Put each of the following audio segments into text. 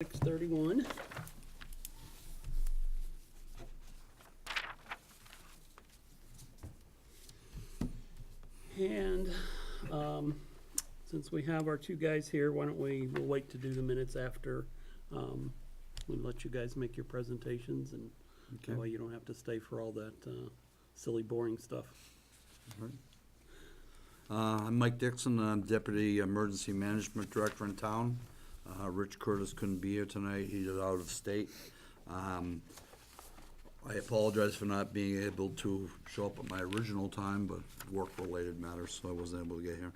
6:31. And since we have our two guys here, why don't we'll wait to do the minutes after we let you guys make your presentations, and Okay. that way you don't have to stay for all that silly, boring stuff. All right. I'm Mike Dixon, I'm Deputy Emergency Management Director in town. Rich Curtis couldn't be here tonight, he is out of state. I apologize for not being able to show up at my original time, but work-related matters, so I wasn't able to get here.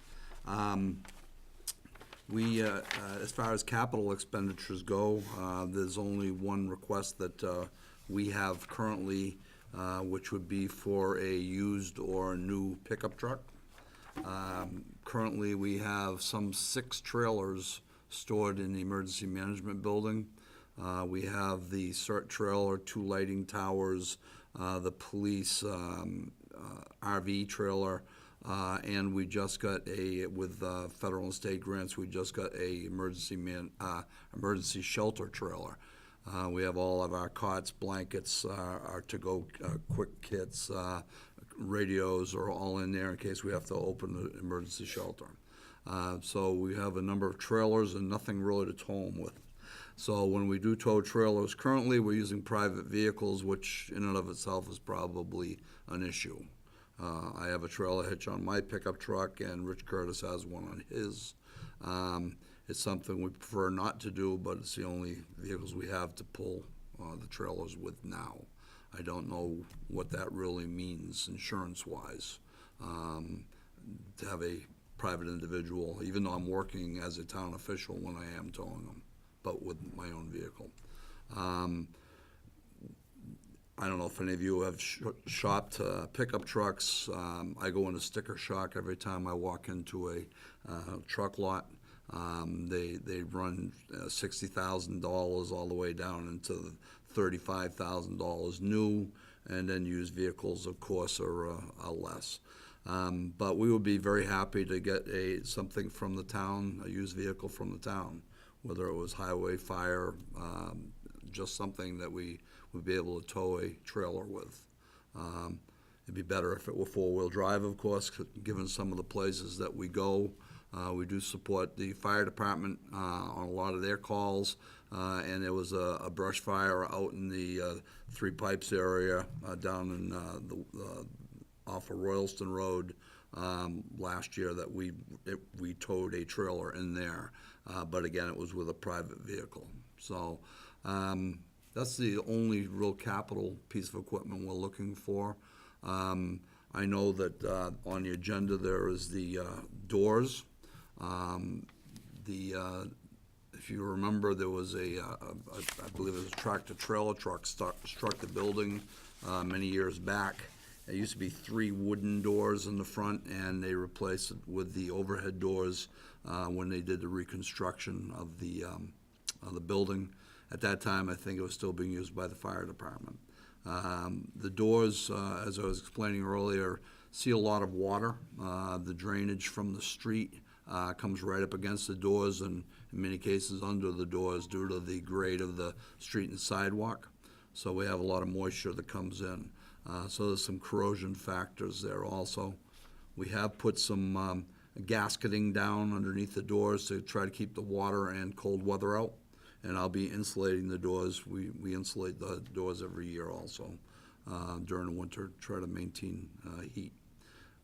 As far as capital expenditures go, there's only one request that we have currently, which would be for a used or new pickup truck. Currently, we have some 6 trailers stored in the emergency management building. We have the CERT trailer, 2 lighting towers, the police RV trailer, and we just got with federal and state grants, we just got a emergency shelter trailer. We have all of our cots, blankets, our to-go quick kits, radios are all in there in case we have to open the emergency shelter. So we have a number of trailers and nothing really to tow them with. So when we do tow trailers, currently we're using private vehicles, which in and of itself is probably an issue. I have a trailer hitch on my pickup truck, and Rich Curtis has one on his. It's something we prefer not to do, but it's the only vehicles we have to pull the trailers with now. I don't know what that really means insurance-wise, to have a private individual, even though I'm working as a town official when I am towing them, but with my own vehicle. I don't know if any of you have shopped pickup trucks. I go into sticker shock every time I walk into a truck lot. They run $60,000 all the way down into $35,000 new, and then used vehicles, of course, are less. But we would be very happy to get something from the town, a used vehicle from the town, whether it was highway, fire, just something that we would be able to tow a trailer with. It'd be better if it were 4-wheel drive, of course, given some of the places that we go. We do support the fire department on a lot of their calls, and there was a brush fire out in the Three Pipes area down in off of Royalston Road last year that we towed a trailer in there, but again, it was with a private vehicle. So that's the only real capital piece of equipment we're looking for. I know that on the agenda there is the doors. If you remember, there was I believe it was a tractor-trailer truck struck the building many years back. There used to be 3 wooden doors in the front, and they replaced it with the overhead doors when they did the reconstruction of the building. At that time, I think it was still being used by the fire department. The doors, as I was explaining earlier, see a lot of water. The drainage from the street comes right up against the doors, and in many cases under the doors due to the grade of the street and sidewalk. So we have a lot of moisture that comes in. So there's some corrosion factors there also. We have put some gasketing down underneath the doors to try to keep the water and cold weather out. And I'll be insulating the doors. We insulate the doors every year also during the winter, try to maintain heat.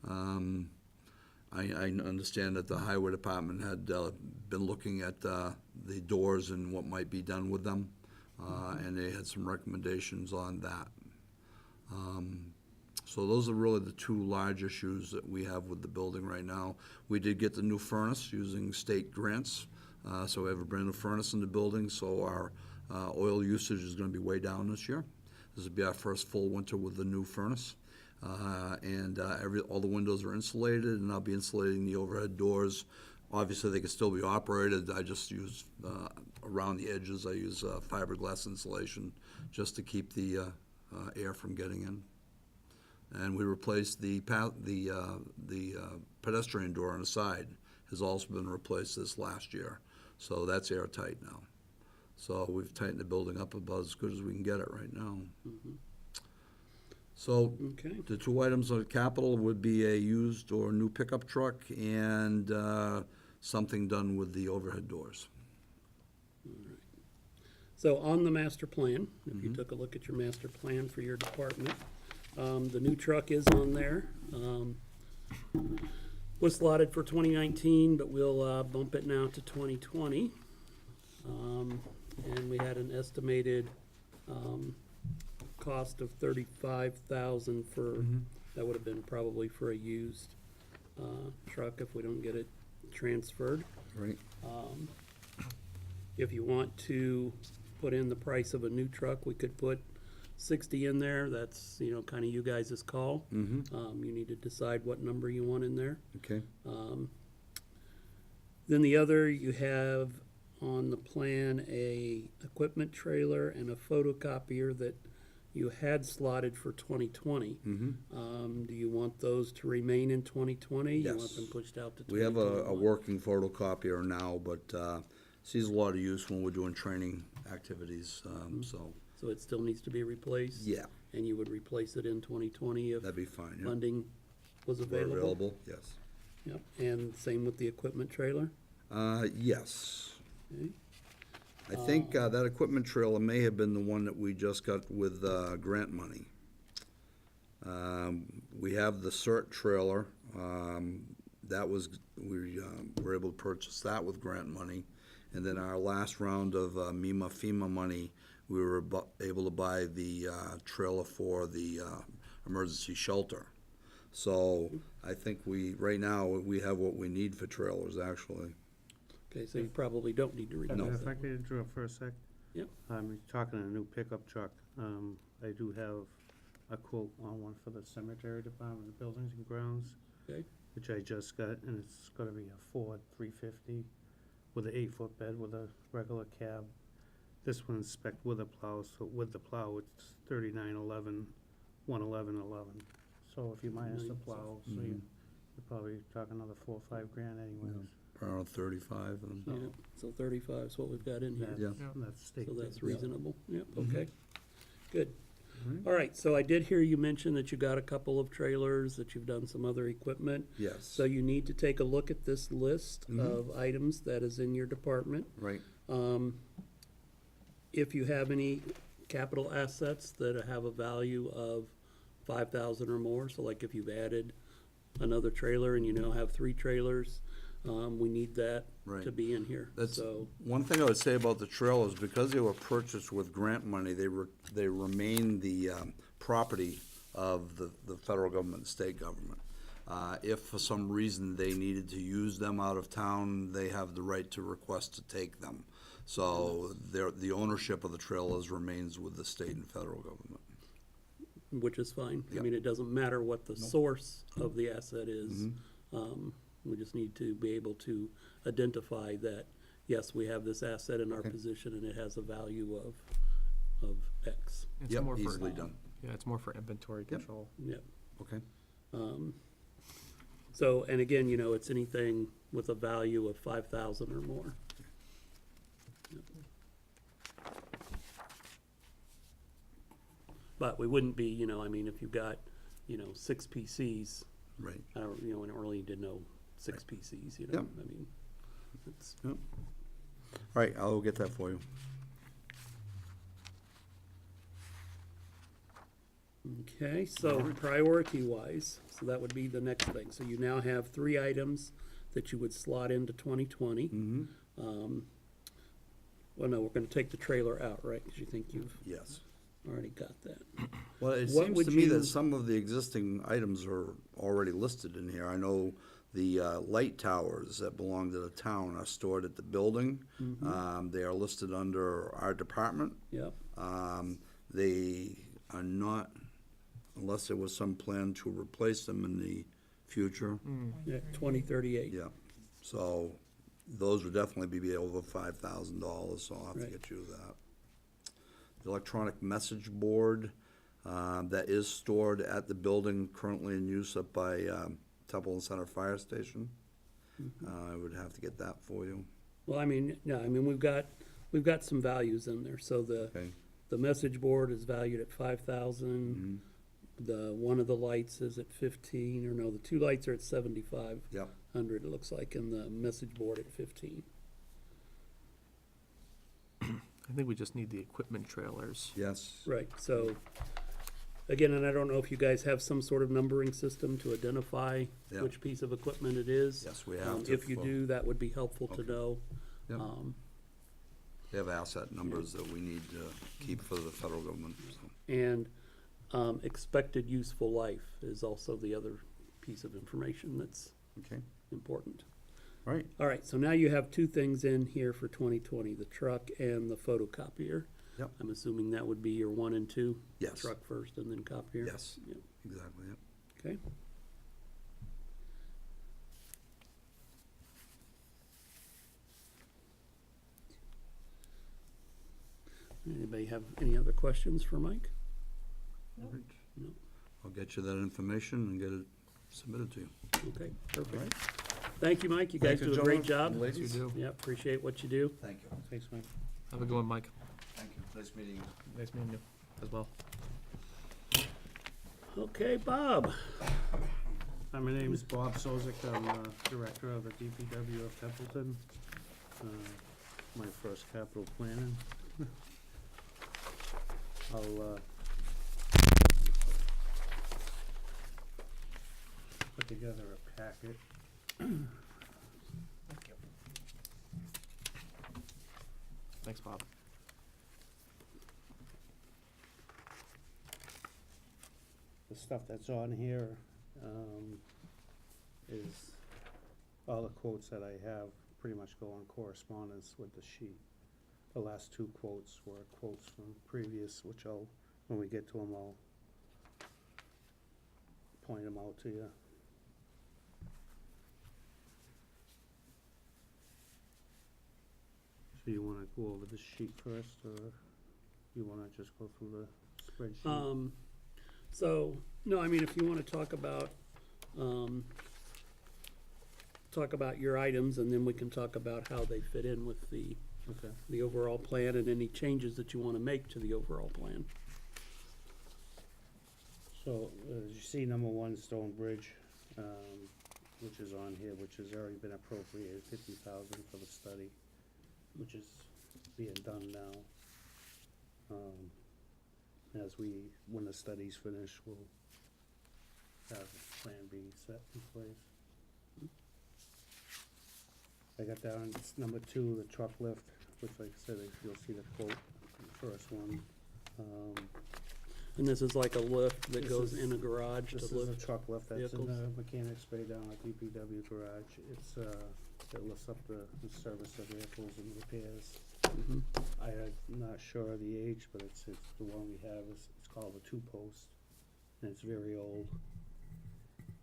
I understand that the highway department had been looking at the doors and what might be done with them, and they had some recommendations on that. So those are really the 2 large issues that we have with the building right now. We did get the new furnace using state grants, so we have a brand new furnace in the building, so our oil usage is going to be way down this year. This will be our first full winter with the new furnace. And all the windows are insulated, and I'll be insulating the overhead doors. Obviously, they can still be operated. I just use, around the edges, I use fiberglass insulation just to keep the air from getting in. And we replaced the pedestrian door on the side has also been replaced this last year, so that's airtight now. So we've tightened the building up about as good as we can get it right now. So Okay, the two items of capital would be a used or new pickup truck and something done with the overhead doors. so on the master plan, if you took a look at your master plan for your department, the new truck is on there. Was slotted for 2019, but we'll bump it now to 2020. And we had an estimated cost of $35,000 for, that would have been probably for a used truck if we don't get it transferred. Right. If you want to put in the price of a new truck, we could put 60 in there. That's, kind of you guys' call. You need to decide what number you want in there. Okay. Then the other, you have on the plan a equipment trailer and a photocopier that you had slotted for 2020. Do you want those to remain in 2020? You want Yes. them pushed out to 2021? We have a working photocopier now, but sees a lot of use when we're doing training activities, so, So it still needs to be replaced? yeah, And you would replace it in 2020 if that'd be fine, yeah. funding was If they're available? available, yes. Yep, and same with the equipment trailer? Yes. Okay. I think that equipment trailer may have been the one that we just got with grant money. We have the CERT trailer. That was, we were able to purchase that with grant money. And then our last round of FEMA money, we were able to buy the trailer for the emergency shelter. So I think right now, we have what we need for trailers, actually. Okay, so you probably don't need to replace No. that. If I could interrupt for a sec. Yep. You're talking a new pickup truck. I do have a quote on one for the cemetery department of buildings and grounds. Okay. Which I just got, and it's gonna be a Ford 350 with an 8-foot bed with a regular cab. This one's spec with a plow, so with the plow, it's 3911, 11111. So if you minus the plow, so you're probably talking another $4 or $5 grand anyways. Around 35. And Yeah, so 35 is what we've got in here. Yeah. That's state So that's bid. reasonable, yep, okay, good. All right, so I did hear you mention that you got a couple of trailers, that you've done some other equipment. Yes. So you need to take a look at this list of items that is in your department. Right. If you have any capital assets that have a value of 5,000 or more, so like if you've added another trailer and you now have 3 trailers, we need that Right. to be in here, That's so. one thing I would say about the trailers, because they were purchased with grant money, they remain the property of the federal government and state government. If for some reason they needed to use them out of town, they have the right to request to take them. So the ownership of the trailers remains with the state and federal government. Which is fine. I Yep. mean, it doesn't matter what the source of the asset is. We just need to be able to identify that, yes, we have this asset in our Okay. position and it has a value of X. It's Yep, more for, easily done. yeah, it's more for inventory control. Yep. Okay. So, and again, it's anything with a value of 5,000 or more. Yep. But we wouldn't be, I mean, if you've got, 6 PCs, Right. I don't, and early didn't know 6 PCs, Yep. I mean, it's, All right, I'll get that for you. okay, so priority-wise, so that would be the next thing. So you now have 3 items that you would slot into 2020. Well, no, we're gonna take the trailer out, right? Because you think you've Yes. already got that. Well, it What seems would to me you- that some of the existing items are already listed in here. I know the light towers that belong to the town are stored at the building. They are listed under our department. Yep, They are not, unless there was some plan to replace them in the future. yeah, 2038. Yeah, so those would definitely be over $5,000, so I'll have to Right. get you that. The electronic message board, that is stored at the building, currently in use up by Templeton Center Fire Station. I would have to get that for you. Well, I mean, we've got we've got some values in there. So Okay. the message board is valued at 5,000. One of the lights is at 15, or no, the two lights are at 7,500, Yep. it looks like, and the message board at 15. I think we just need the equipment trailers. Yes. Right, so, again, and I don't know if you guys have some sort of numbering system to identify Yeah. which piece of equipment it is. Yes, we have to. If you do, that would be helpful to Okay. know. Yep. Um, We have asset numbers that we need to keep for the federal government, so. And expected useful life is also the other piece of information that's Okay, important. all right. All right, so now you have two things in here for 2020, the truck and the photocopier. Yep. I'm assuming that would be your 1 and 2? Yes. Truck first and then copier? Yes, Yep. exactly, yep. Okay. Anybody have any other questions for Mike? All right. No. I'll get you that information and get it submitted to you. Okay, All perfect. right. Thank you, Mike. You guys do a great job. Yes, you do. Yeah, appreciate what you do. Thank you. Thanks, Mike. Have a good one, Mike. Thank you. Nice meeting you. Nice meeting you as well. Okay, Bob. Hi, my name is Bob Szocik. I'm Director of the DPW of Templeton. My first capital planning. I'll put together a packet. Thanks, Bob. The stuff that's on here is all the quotes that I have pretty much go in correspondence with the sheet. The last two quotes were quotes from previous, which when we get to them, I'll point them out to you. So you wanna go over the sheet first, or you wanna just go through the spreadsheet? So, no, I mean, if you wanna talk about your items, and then we can talk about how they fit in with Okay. the overall plan and any changes that you wanna make to the overall plan. So, as you see, number one, Stone Bridge, which is on here, which has already been appropriated, 50,000 for the study, which is being done now. When the study's finished, we'll have Plan B set in place. I got down, it's number two, the truck lift, which like I said, you'll see the quote, the first one. And this is like a lift that This goes is- in a garage This to is a lift. truck lift that's in vehicles. the mechanics bay down at DPW garage. It lifts up the service of vehicles and repairs. Mhm. I'm not sure of the age, but it's the one we have, it's called a two-post, and it's very old.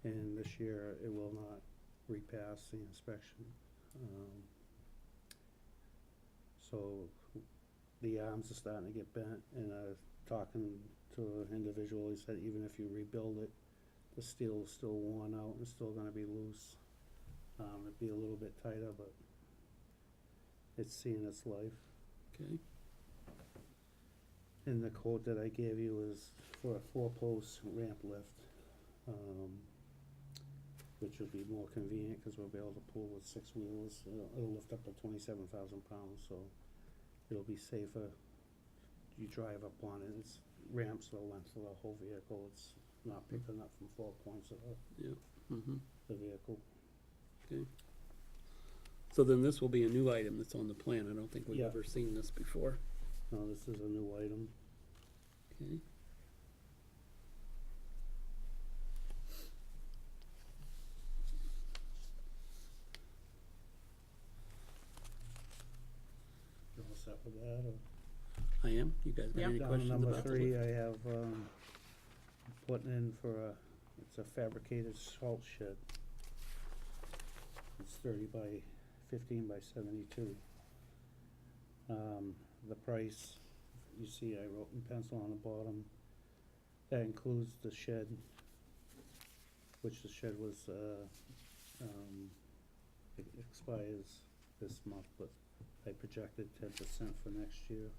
And this year, it will not repass the inspection. So, the arms are starting to get bent, and talking to an individual, he said even if you rebuild it, the steel is still worn out and still gonna be loose. It'd be a little bit tighter, but it's seeing its life. Okay, And the quote that I gave you is for a four-post ramp lift, which will be more convenient, cause we'll be able to pull with 6 wheels. It'll lift up to 27,000 pounds, so it'll be safer. You drive up on it, it's ramps the length of the whole vehicle, it's not picking up from 4 points of mhm. the vehicle. So then this will be a new item that's on the plan. I don't think we've Yeah. ever seen this before. No, this is a new item. Okay. You all set with that, or? I am. You guys got any Down questions number about the three, lift? I have, putting in for it's a fabricated salt shed. It's 30 by 15 by 72. The price, you see I wrote in pencil on the bottom, that includes the shed, which the shed was, it expires this month, but I projected 10% for next year,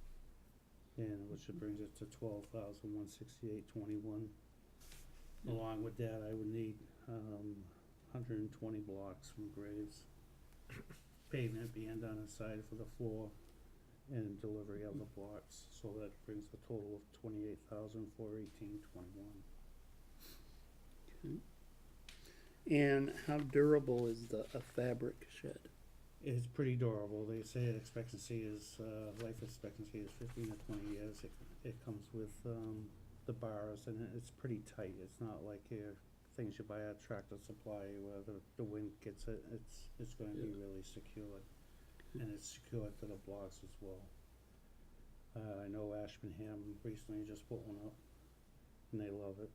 and which brings it to 12,168.21. Along with that, I would need 120 blocks from Graves, pavement being done inside for the floor, and delivery of the blocks, so that brings the total of 28,418.21. And how durable is a fabric shed? It's pretty durable. They say expectancy is, life expectancy is 15 to 20 years. It comes with the bars, and it's pretty tight. It's not like your things you buy at Tractor Supply where the wind gets it. It's going to be really secured, and it's secured to the blocks as well. I know Ashburnham recently just put one up, and they love it.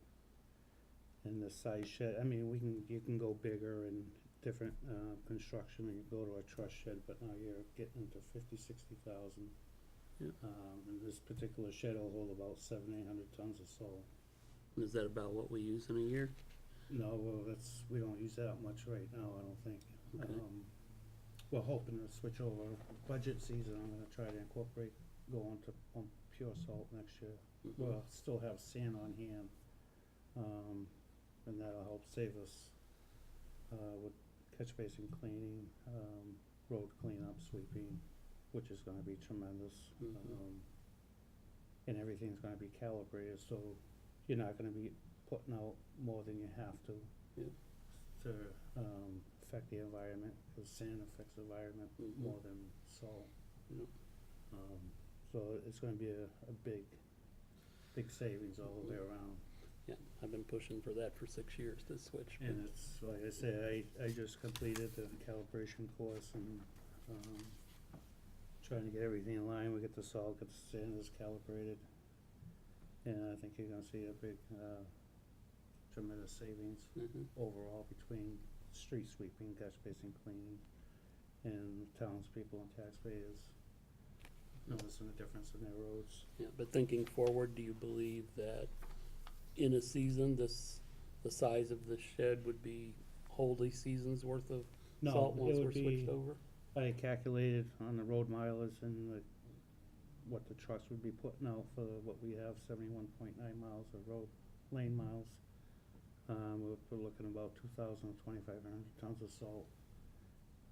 And the size shed, I mean, you can go bigger and different construction, and you go to a truss shed, but now you're getting into 50,000-60,000. Yeah. And this particular shed will hold about 700-800 tons of salt. Is that about what we use in a year? No, well, we don't use that much right now, I don't think. Okay. We're hoping to switch over budget season. I'm gonna try to incorporate going to pump pure salt next year. Mhm. We'll still have sand on hand, and that'll help save us with catch basin cleaning, road cleanup, sweeping, which is gonna be tremendous. Mhm. And everything's gonna be calibrated, so you're not gonna be putting out more than you have to. Yeah. To affect the environment, because sand affects the environment Mhm. more than salt. Yeah. So it's gonna be a big savings all the way around. Yeah, I've been pushing for that for 6 years to switch. but- And it's, like I say, I just completed the calibration course, and trying to get everything in line. We get the salt, get the sanders calibrated, and I think you're gonna see a big tremendous savings Mhm. overall between street sweeping, catch basin cleaning, and townspeople and taxpayers noticing a difference in their roads. Yeah, but thinking forward, do you believe that in a season, the size of the shed would be wholly season's worth of No, salt once it we're would switched be, over? I calculated on the road mileage and what the trucks would be putting out for what we have, 71.9 miles of road lane miles. We're looking about 2,000 to 2,500 tons of salt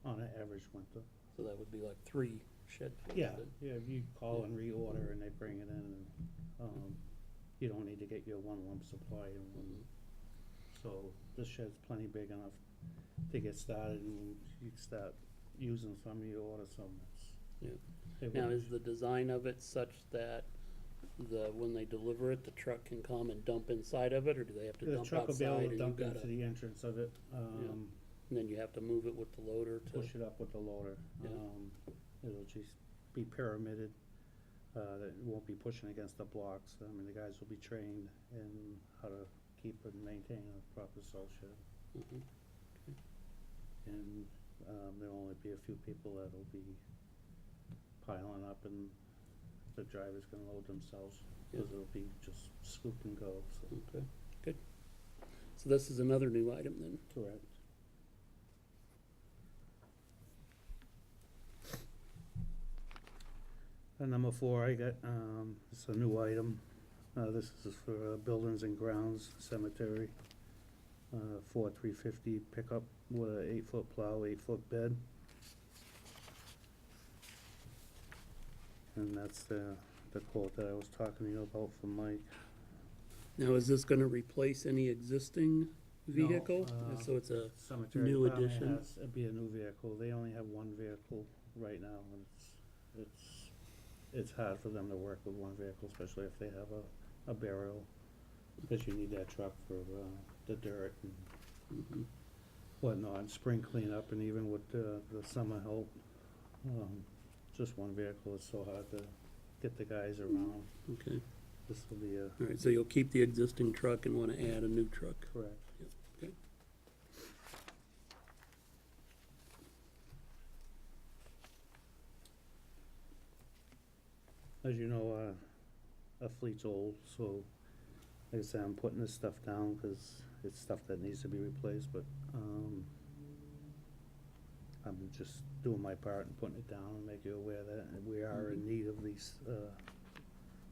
on an average winter. So that would be like 3 shed. Yeah, if you call and reorder and they bring it in, and you don't need to get your one lump supply in one. So this shed's plenty big enough to get started, and you start using some, you order some. Yeah. It Now, would- is the design of it such that when they deliver it, the truck can come and dump inside of it, or do they have to The dump truck will be able outside to and you've dump got into the entrance of it, and then you have to move it with the loader to? push it up with the loader. Yeah. It'll just be pyramided, that it won't be pushing against the blocks. I mean, the guys will be trained in how to keep and maintain a proper salt shed. Mhm. And there'll only be a few people that'll be piling up, and the driver's gonna load themselves, because it'll be just scoop and go, so. Okay, good. So this is another new item then? Correct. And number 4, I got, it's a new item. This is for buildings and grounds, cemetery. Ford 350 pickup with a 8-foot plow, 8-foot bed. And that's the quote that I was talking to you about from Mike. Now, is this gonna replace any existing No, vehicle? So it's a, Cemetery new department addition? it'd be a new vehicle. They only have one vehicle right now, and it's hard for them to work with one vehicle, especially if they have a burial, because you need that truck for the dirt and mhm. whatnot, spring cleanup, and even with the summer help. Just one vehicle is so hard to get the guys around. Okay, This will be a, all right, so you'll keep the existing truck and wanna add a new truck? correct. Okay. As you know, a fleet's old, so like I said, I'm putting this stuff down because it's stuff that needs to be replaced, but I'm just doing my part and putting it down and make you aware that we are in need of these,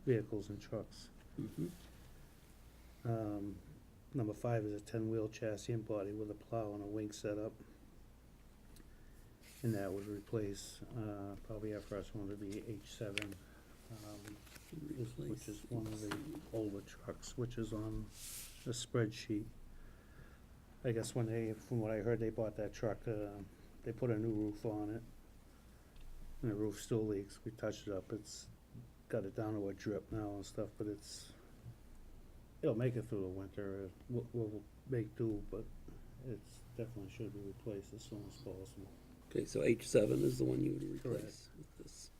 vehicles and trucks. Mhm. Number 5 is a 10-wheel chassis and body with a plow and a wing setup. And that would replace, probably our first one would be H7, which is one of the older trucks, which is on the spreadsheet. I guess when from what I heard, they bought that truck, they put a new roof on it. And the roof still leaks. We touched it up. It's got it down to a drip now and stuff, but it'll make it through the winter. We'll make do, but it's definitely should be replaced as soon as possible. Okay, so H7 is the one you would replace Correct. with this.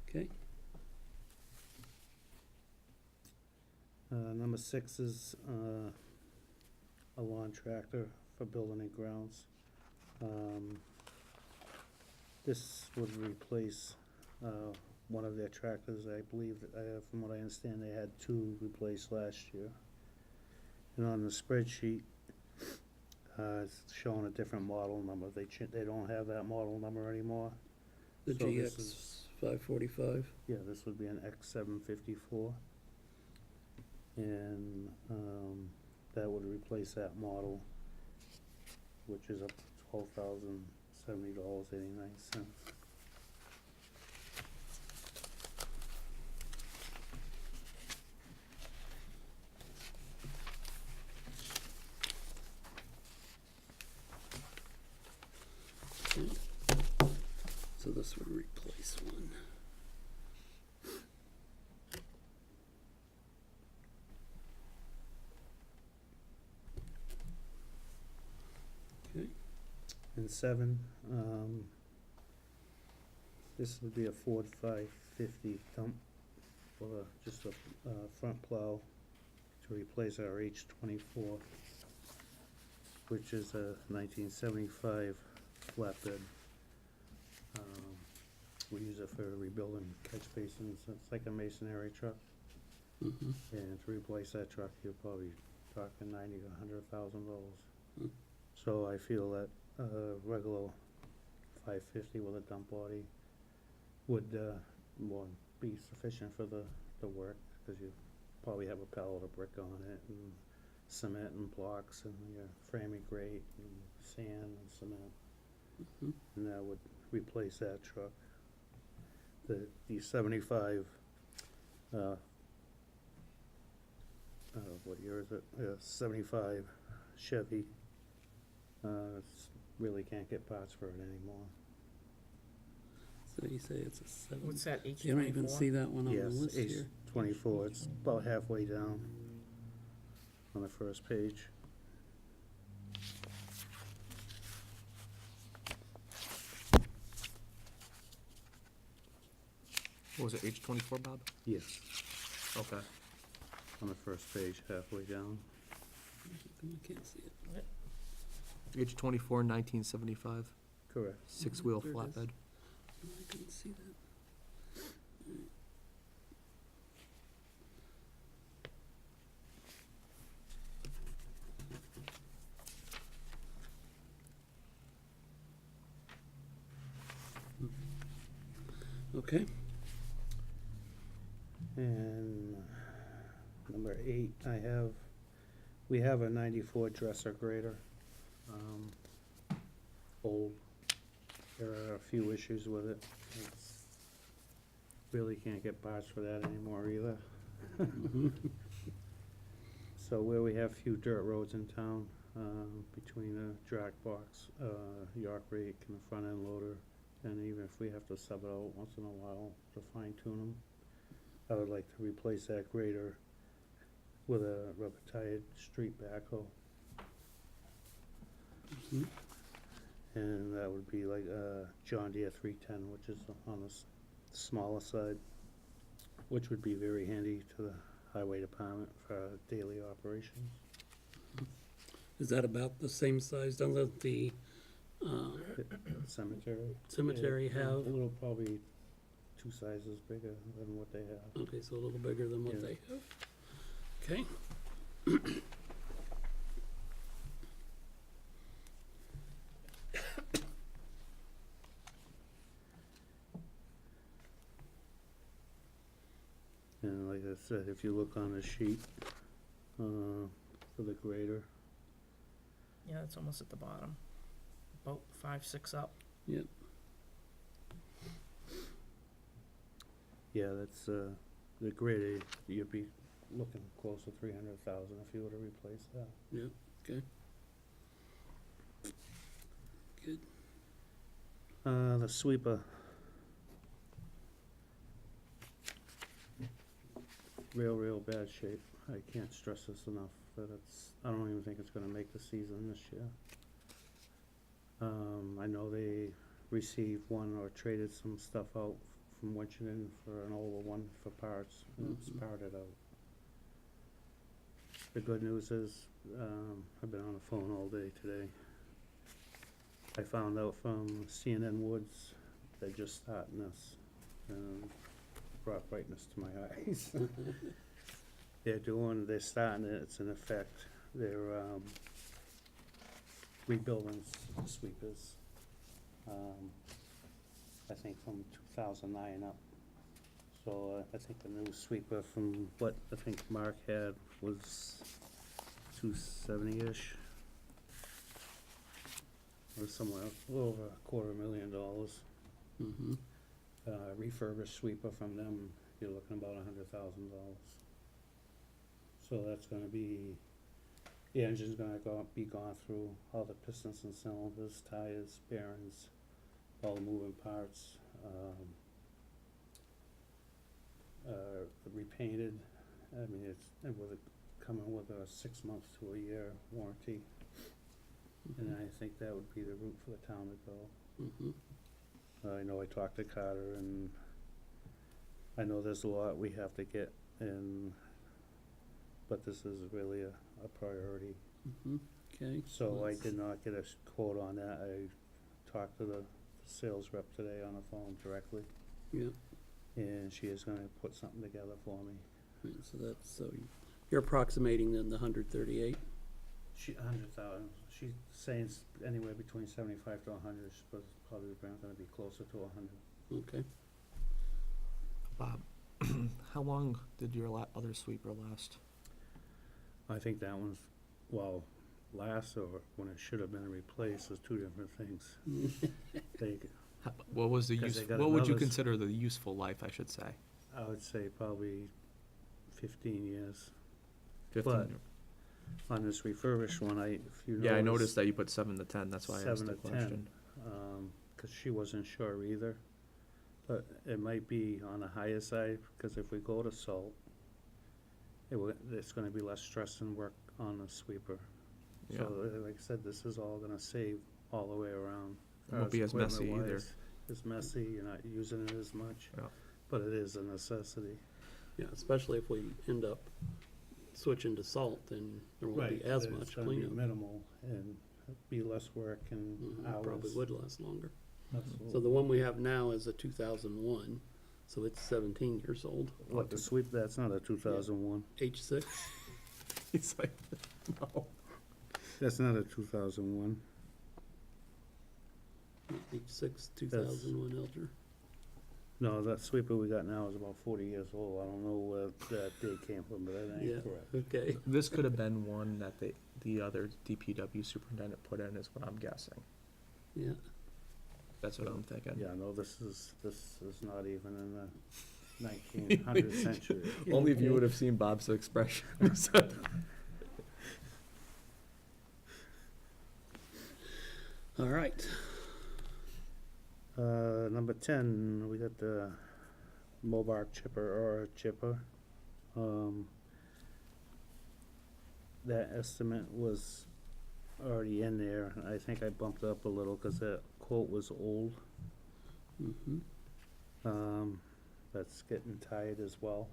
Okay, Number 6 is a lawn tractor for building and grounds. This would replace one of their tractors. I believe, from what I understand, they had 2 replaced last year. And on the spreadsheet, it's showing a different model number. They don't have that model number anymore. the So this GX 545. Yeah, this would be an X754. And that would replace that model, which is up to $12,070.89. So this would replace one. Okay, And 7, this would be a Ford 550 dump for just a front plow to replace our H24, which is a 1975 flatbed. We use it for rebuilding catch basins. It's like a masonry truck. mhm, And to replace that truck, you're probably talking $90,000 to $100,000. Hmm. So I feel that a regular 550 with a dump body would be sufficient for the work, because you probably have a pallet of brick on it, and cement and blocks, and your framing grate, and sand and cement. mhm. And that would replace that truck. The 75, what year is it? 75 Chevy, really can't get parts for it anymore. So you say it's a 7. What's that, H24? You don't even see that one on the Yes, list here. H24, it's about halfway down on the first page. What was it, H24, Bob? Yes, Okay. on the first page, halfway down. I can't see it. H24, 1975, Correct. 6-wheel There it is. flatbed. No, I couldn't see that. Okay, And number 8, we have a 94 dresser grader. Old. There are a few issues with it. Really can't get parts for that anymore either. So where we have few dirt roads in town, between the drag box, York rake and the front end loader, and even if we have to sub it out once in a while to fine tune them, I would like to replace that grader with a rubber-tired street backhoe. mhm. And that would be like a John Deere 310, which is on the smaller side, which would be very handy to the highway department for daily operations. Is that about the same size? Doesn't the Cemetery. cemetery Yeah, have? a little, probably 2 sizes bigger than what they have. Okay, so a little bigger than what Yeah. they have. Okay. And like I said, if you look on the sheet, for the grader, Yeah, it's almost at the bottom. About 5, 6 up. Yep. yeah, that's, the grader, you'd be looking close to 300,000 if you were to replace that. Yep, okay. Good. The sweeper. Real bad shape. I can't stress this enough, that I don't even think it's gonna make the season this year. I know they received one or traded some stuff out from Winchendon for an older one for parts, and it's parted out. The good news is, I've been on the phone all day today. I found out from CNN Woods, they're just starting this, and brought brightness to my eyes. They're starting it, it's in effect. They're, rebuilding sweepers, I think from 2009 up. So I think the new sweeper from what I think Mark had was 270-ish. Or somewhere, a little over $250,000. Mm-hmm. Refurbished sweeper from them, you're looking about $100,000. So that's gonna be, the engine's gonna be gone through all the pistons and cylinders, tires, bearings, all the moving parts, repainted. I mean, it was coming with a 6 month to a year warranty. And I think that would be the route for the town to go. Mm-hmm. I know I talked to Carter, and I know there's a lot we have to get, but this is really a priority. Mm-hmm. Okay. So I did not get a quote on that. I talked to the sales rep today on the phone directly, Yeah. and she is gonna put something together for me. Right, so you're approximating then the 138? She, 100,000, she's saying anywhere between 75 to 100, but it's probably gonna be closer to 100. Okay. Bob, how long did your other sweeper last? I think that one's, well, last or when it should have been replaced is two different things. They, What was the 'Cause they got what would you another consider the useful life, I should say? I would say probably 15 years. 15? On this refurbished one, if you notice. Yeah, I noticed that you put 7 to 10, that's why I asked 7 the to 10, question. 'cause she wasn't sure either. But it might be on the higher side, because if we go to salt, it's gonna be less stress and work on the sweeper. Yeah. So, like I said, this is all gonna save all the way around. It won't be as messy either. Equipment-wise, it's messy, you're not using it as much, Yeah. but it is a necessity. Yeah, especially if we end up switching to salt, then there won't be as much It's gonna be cleanup. minimal and be less work and Mhm, hours. Probably would last longer. Absolutely. So the one we have now is a 2001, so it's 17 years old. What, the sweep, that's not a 2001. H6? It's like, no. That's not a 2001. H6 2001 Elder. No, that sweeper we got now is about 40 years old. I don't know where that date came from, but that Yeah, ain't correct. okay. This could have been one that the other DPW superintendent put in, is what I'm guessing. Yeah. That's what I'm thinking. Yeah, no, this is not even in the 1900th century. Only if you would have seen Bob's expression. All right. Number 10, we got the Mobile chipper. That estimate was already in there. I think I bumped it up a little because that quote was old. Mm-hmm. That's getting tired as well.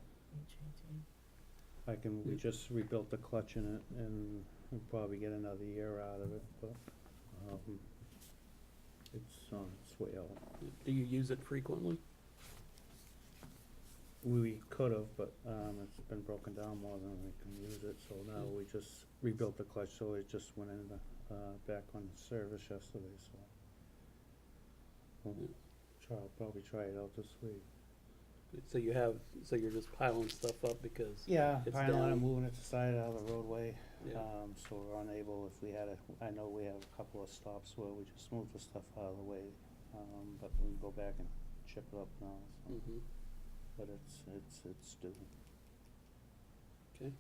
We just rebuilt the clutch in it, and we'll probably get another year out of it, but, it's on its way out. Do you use it frequently? We could've, but, it's been broken down more than we can use it, so now we just rebuilt the clutch, so it just went in back on service yesterday, so. We'll probably try it out this week. So you're just piling stuff up because Yeah, it's piling down. and moving it to the side out of the roadway. Yeah. So we're unable, if we had I know we have a couple of stops where we just move the stuff out of the way. But we go back and chip it up now, so, Mhm. but it's due. Okay.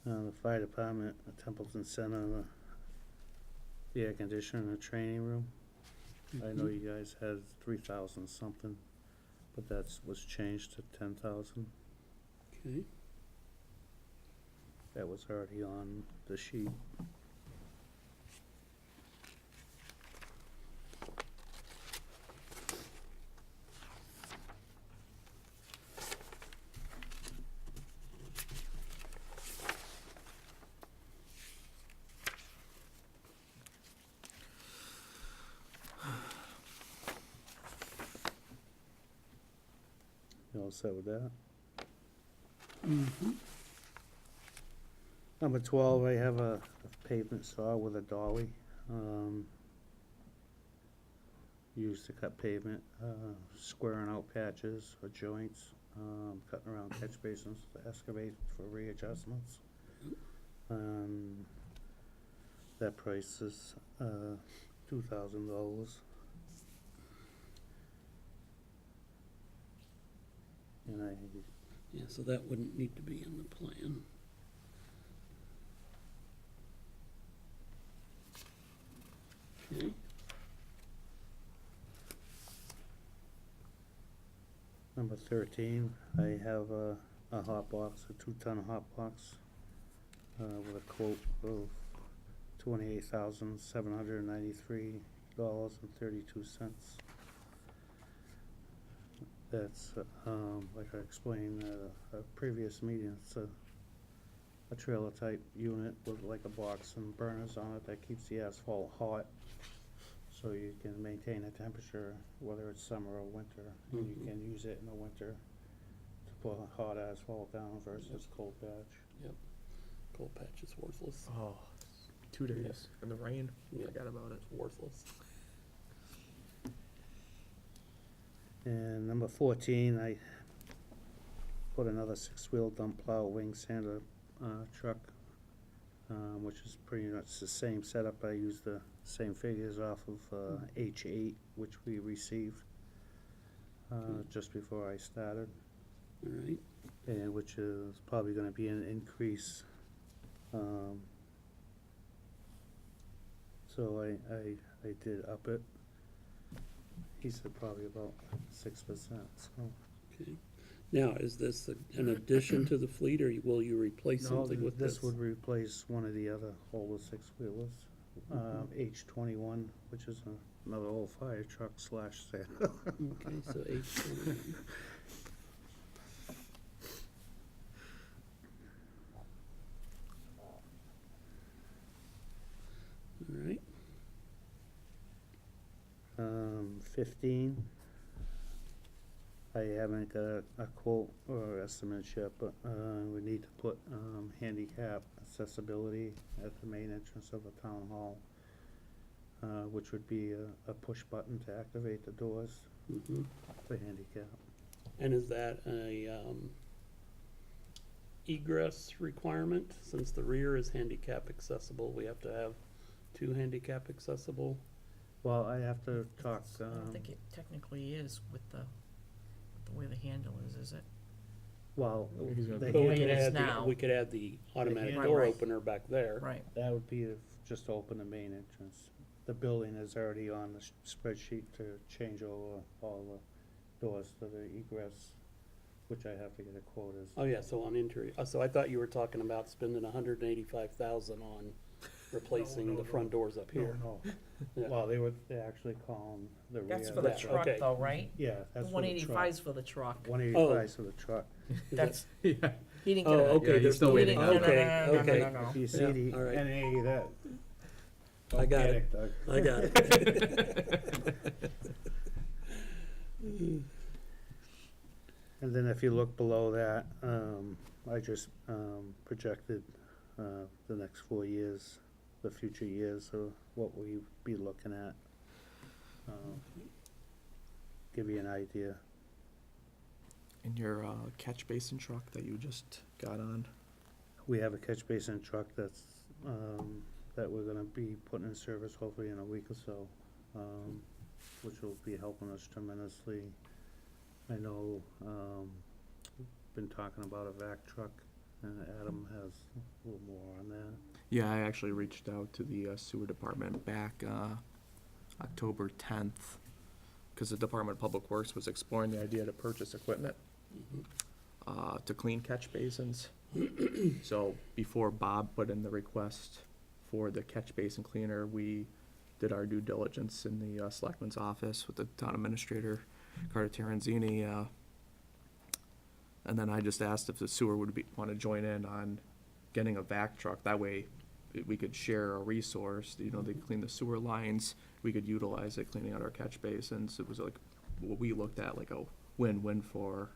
The fire department, the Templeton Center, the air conditioner in the training room. I know you guys had 3,000 something, but was changed to 10,000. Okay. That was already on the sheet. You all set with that? Mhm. Number 12, I have a pavement saw with a dolly. Used to cut pavement, squaring out patches or joints, cutting around catch basins to excavate for readjustments. That price is $2,000. And Yeah, so that wouldn't need to be in the plan. Okay. Number 13, I have a hot box, a 2-ton hot box, with a quote of $28,793.32. That's, like I explained at a previous meeting, it's a trailer type unit with like a box and burners on it that keeps the asphalt hot. So you can maintain a temperature, whether it's summer or winter, and you Mhm. can use it in the winter to put hot asphalt down versus cold patch. Cold patch is worthless. Oh, 2 days in the rain. Yeah. Forgot about it. It's worthless. And number 14, I put another 6-wheel dump plow wing sander truck, which is pretty much the same setup. I used the same figures off of H8, which we received just before I started, All right. and which is probably gonna be an increase. So I did up it. He said probably about 6%, so. Okay. Now, is this an addition to the fleet, or will you replace No, something with this? this would replace one of the other older 6-wheelers, H21, which is another old fire truck / sander. Okay, so H21. All right. 15, I haven't got a quote or estimate yet, but we need to put handicap accessibility at the main entrance of the town hall, which would be a push button to activate the doors Mhm. for handicap. And is that a egress requirement? Since the rear is handicap accessible, we have to have 2 handicap accessible? Well, I have to talk, I don't think it technically is with the way the handle is it? well, He's got- the But we way could it is add now. we could add the automatic handle- door Right. opener back there. Right. that would be just to open the main entrance. The building is already on the spreadsheet to change over all the doors to the egress, which I have to get a quote as. Oh, yeah, so on interior, so I thought you were talking about spending 185,000 on replacing the front doors up here. No, Yeah. well, they're actually calling the rear. That's for the Yeah, truck okay. though, right? Yeah, The that's for one the eighty-five's truck. for the truck. 185 for the truck. That's, Yeah. he didn't Oh, get it. okay, Yeah, he's they're still waiting He on didn't- that. Okay, no, no, no, okay. no, no, no. If you see Yeah, the all right. NA, that. I got Don't it. panic, Doug. I got it. And then if you look below that, I just projected the next 4 years, the future years of what we be looking at Give you an idea. In your catch basin truck that you just got on, We have a catch basin truck that's, that we're gonna be putting in service hopefully in a week or so, which will be helping us tremendously. I know, been talking about a vac truck, and Adam has a little more on that. yeah, I actually reached out to the sewer department back October 10th, because the Department of Public Works was exploring the idea to purchase equipment to clean catch basins. So before Bob put in the request for the catch basin cleaner, we did our due diligence in the selectman's office with the town administrator, Carter Terenzini, and then I just asked if the sewer would want to join in on getting a vac truck. That way, we could share a resource. You know, they clean the sewer lines. We could utilize it cleaning out our catch basins. It was like what we looked at like a win-win for,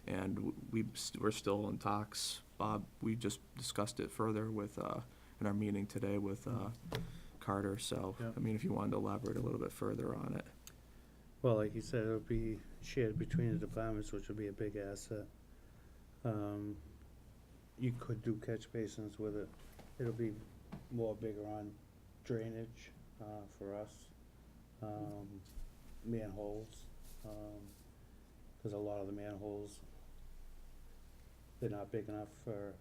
and we're still in talks. Bob, we just discussed it further with in our meeting today with Carter. So, Yeah. I mean, if you wanted to elaborate a little bit further on it. Well, like you said, it'll be shared between the departments, which will be a big asset. You could do catch basins with it. It'll be more bigger on drainage, for us. Manholes, 'cause a lot of the manholes, they're not big enough for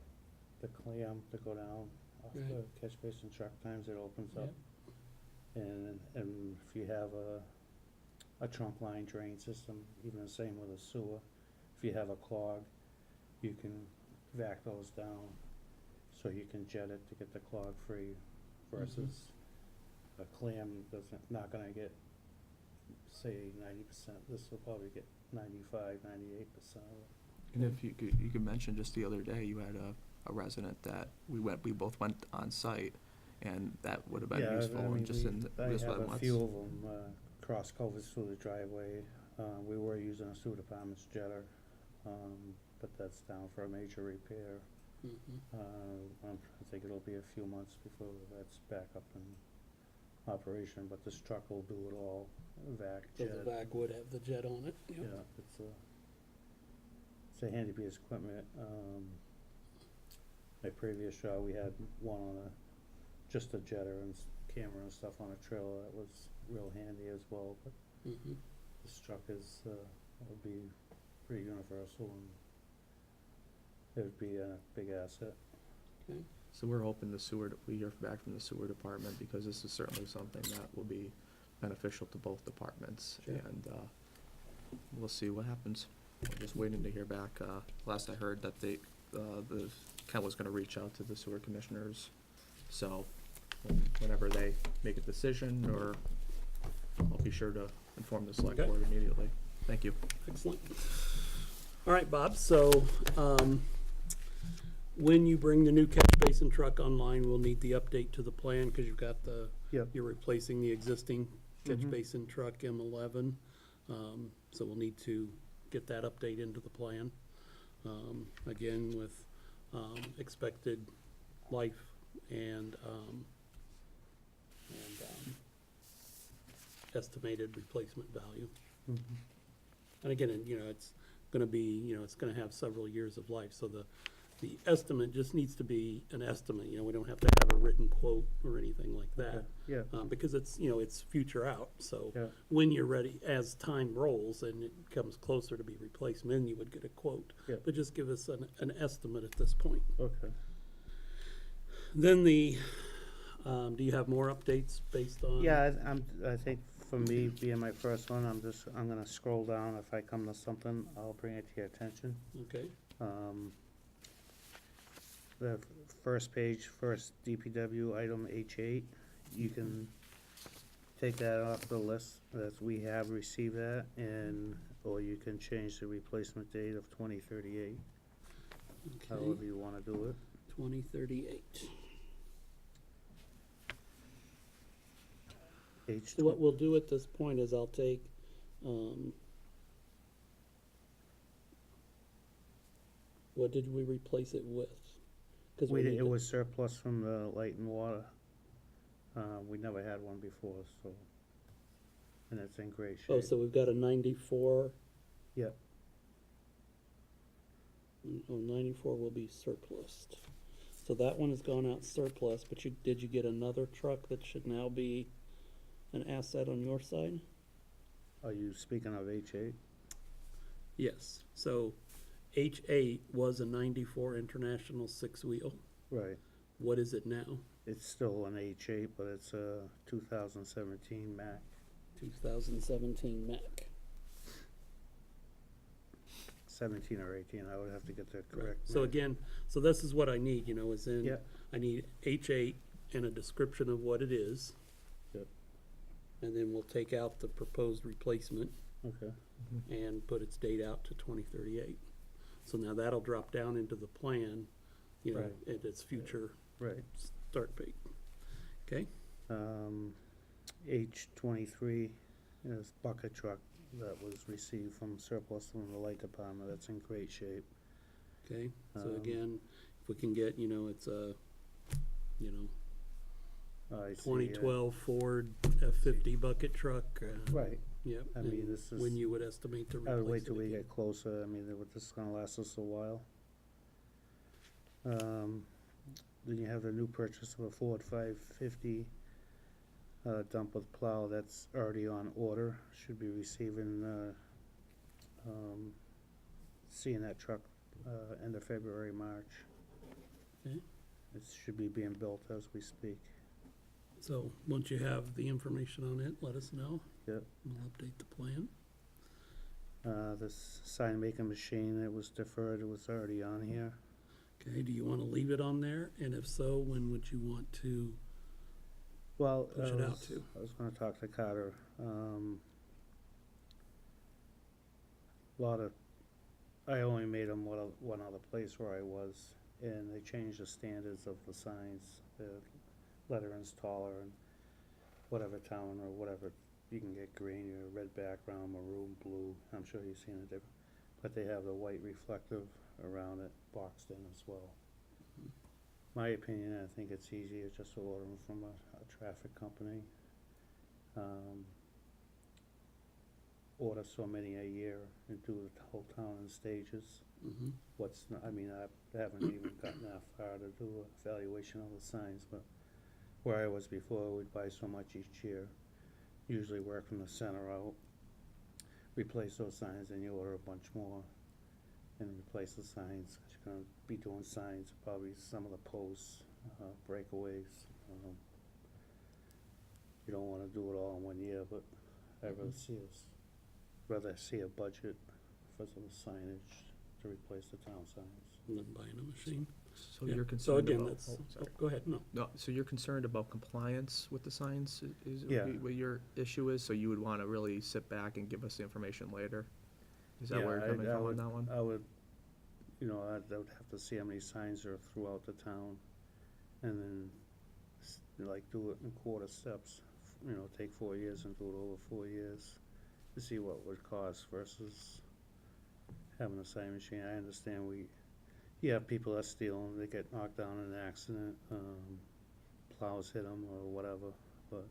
the clam to go down off the Right. catch basin truck times it opens up. And if you have a trunk line drain system, even the same with a sewer, if you have a clog, you can vac those down so you can jet it to get the clog free versus a clam not gonna get, say, 90%. This will probably get 95, 98% of it. And if you could mention, just the other day, you had a resident that we both went on site, and that would have been Yeah, useful, I and mean, just in I this have a months. few of them, cross culverts through the driveway. We were using a sewer department's jetter, but that's down for a major repair. I think it'll be a few months before that's back up in operation, but this truck will do it all, vac, So jet. the vac would have the jet on it, Yeah, it's a handy piece of equipment. My previous job, we had one on just a jetter and camera and stuff on a trailer. That was real handy as well, but this truck is, will be pretty universal, and it would be a big asset. So we're hoping we hear back from the sewer department, because this is certainly something that will be beneficial to both departments. Sure. And we'll see what happens. We're just waiting to hear back. Last I heard that the Kent was gonna reach out to the sewer commissioners. So whenever they make a decision, or I'll be sure to inform the select Okay. board immediately. Thank you. Excellent. All right, Bob, so, when you bring the new catch basin truck online, we'll need the update to the plan, cause you've got Yep. you're replacing the existing catch Mhm. basin truck M11. So we'll need to get that update into the plan. Again, with, expected life and estimated replacement value. And again, it's gonna be, it's gonna have several years of life, so the estimate just needs to be an estimate, we don't have to have a written quote or anything like that. Yeah, Because it's future out, so yeah, when you're ready, as time rolls and it comes closer to be replaced, then you would get a quote. Yeah. But just give us an estimate at this point. okay. Then do you have more updates based on? Yeah, I think for me, being my first one, I'm gonna scroll down. If I come to something, I'll bring it to your attention. Okay, The first page, first DPW item H8, you can take that off the list, that we have received that, or you can change the replacement date of 2038, however okay, you wanna do it. 2038. H So what we'll do at this point is I'll take, what did we replace it with? 'Cause we need It to- was surplus from the light and water. We never had one before, so and it's in great shape. Oh, so we've got a 94. Yep. Oh, 94 will be surplus. So that one has gone out surplus, but did you get another truck that should now be an asset on your side? Are you speaking of H8? Yes. So H8 was a 94 International six-wheel. Right. What is it now? It's still an H8, but it's a 2017 Mac. 2017 Mac. 17 or 18, I would have to get the correct. So Mac. again, so this is what I need, is in, Yeah. I need H8 and a description of what it is. Yep. And then we'll take out the proposed replacement Okay. and put its date out to 2038. So now that'll drop down into the plan, Right. at its future Right. start date. Okay? H23 is bucket truck that was received from surplus from the light department. That's in great shape. Okay, so Um, again, if we can get, it's a, I see, 2012 Ford F-50 bucket truck. Right. Yep. I mean, and this is. when you would estimate to I would replace wait it till we again. get closer. I mean, this is gonna last us a while. Then you have the new purchase of a Ford 550 dump with plow. That's already on order. Should be receiving, seeing that truck end of February, March. Okay. It should be being built as we speak. So, once you have the information on it, let us know. Yep. We'll update the plan. This sign making machine, it was deferred. It was already on here. Okay, do you wanna leave it on there? And if so, when would you want to? Well, Push it out to. I was gonna talk to Carter. I only made them one other place where I was, and they changed the standards of the signs. The lettering's taller, and whatever town or whatever, you can get green or red background, maroon, blue. I'm sure you've seen it different. But they have the white reflective around it boxed in as well. My opinion, I think it's easier just to order them from a traffic company. Order so many a year and do the whole town in stages. Mm-hmm. I haven't even gotten that far to do an evaluation of the signs, but where I was before, we'd buy so much each year. Usually work from the center out, replace those signs, and you order a bunch more and replace the signs. 'Cause you're gonna be doing signs, probably some of the posts, breakaways. You don't wanna do it all in one year, but I'd rather see a budget for some signage to replace the town signs. And then buying a machine. So Yeah. you're So concerned again, about, that's, sorry. go ahead, no. No, so you're concerned about compliance with the signs, is Yeah. what your issue is? So you would wanna really sit back and give us the information later? Is that where Yeah, you're coming I from on would- that one? I would, I would have to see how many signs are throughout the town, and then, do it in quarter steps. Take 4 years and do it over 4 years, to see what it would cost versus having a sign machine. I understand people that steal them, they get knocked down in an accident, plows hit them or whatever, but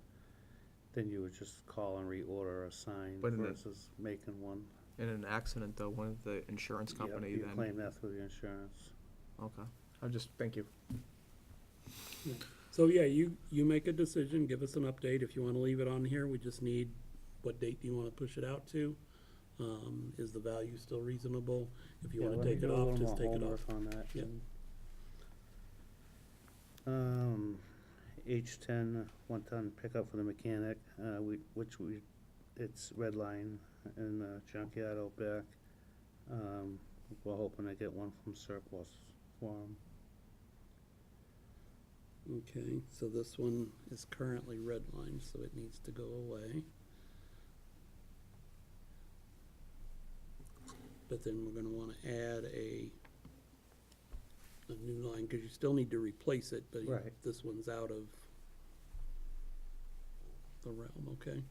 then you would just call and reorder a sign But in the- versus making one. In an accident though, one of the insurance company You then? claim that through the insurance. Okay, thank you. So, yeah, you make a decision, give us an update. If you wanna leave it on here, we just need, what date do you wanna push it out to? Is the value still reasonable? If you Yeah, wanna let me take it do a off, little just more take it off. homework on that. Yep. H10 one-ton pickup for the mechanic, it's red line in the junkyard out back. We're hoping to get one from surplus for him. Okay, so this one is currently redlined, so it needs to go away. But then we're gonna wanna add a new line, cause you still need to replace it, but Right. this one's out of the realm, okay?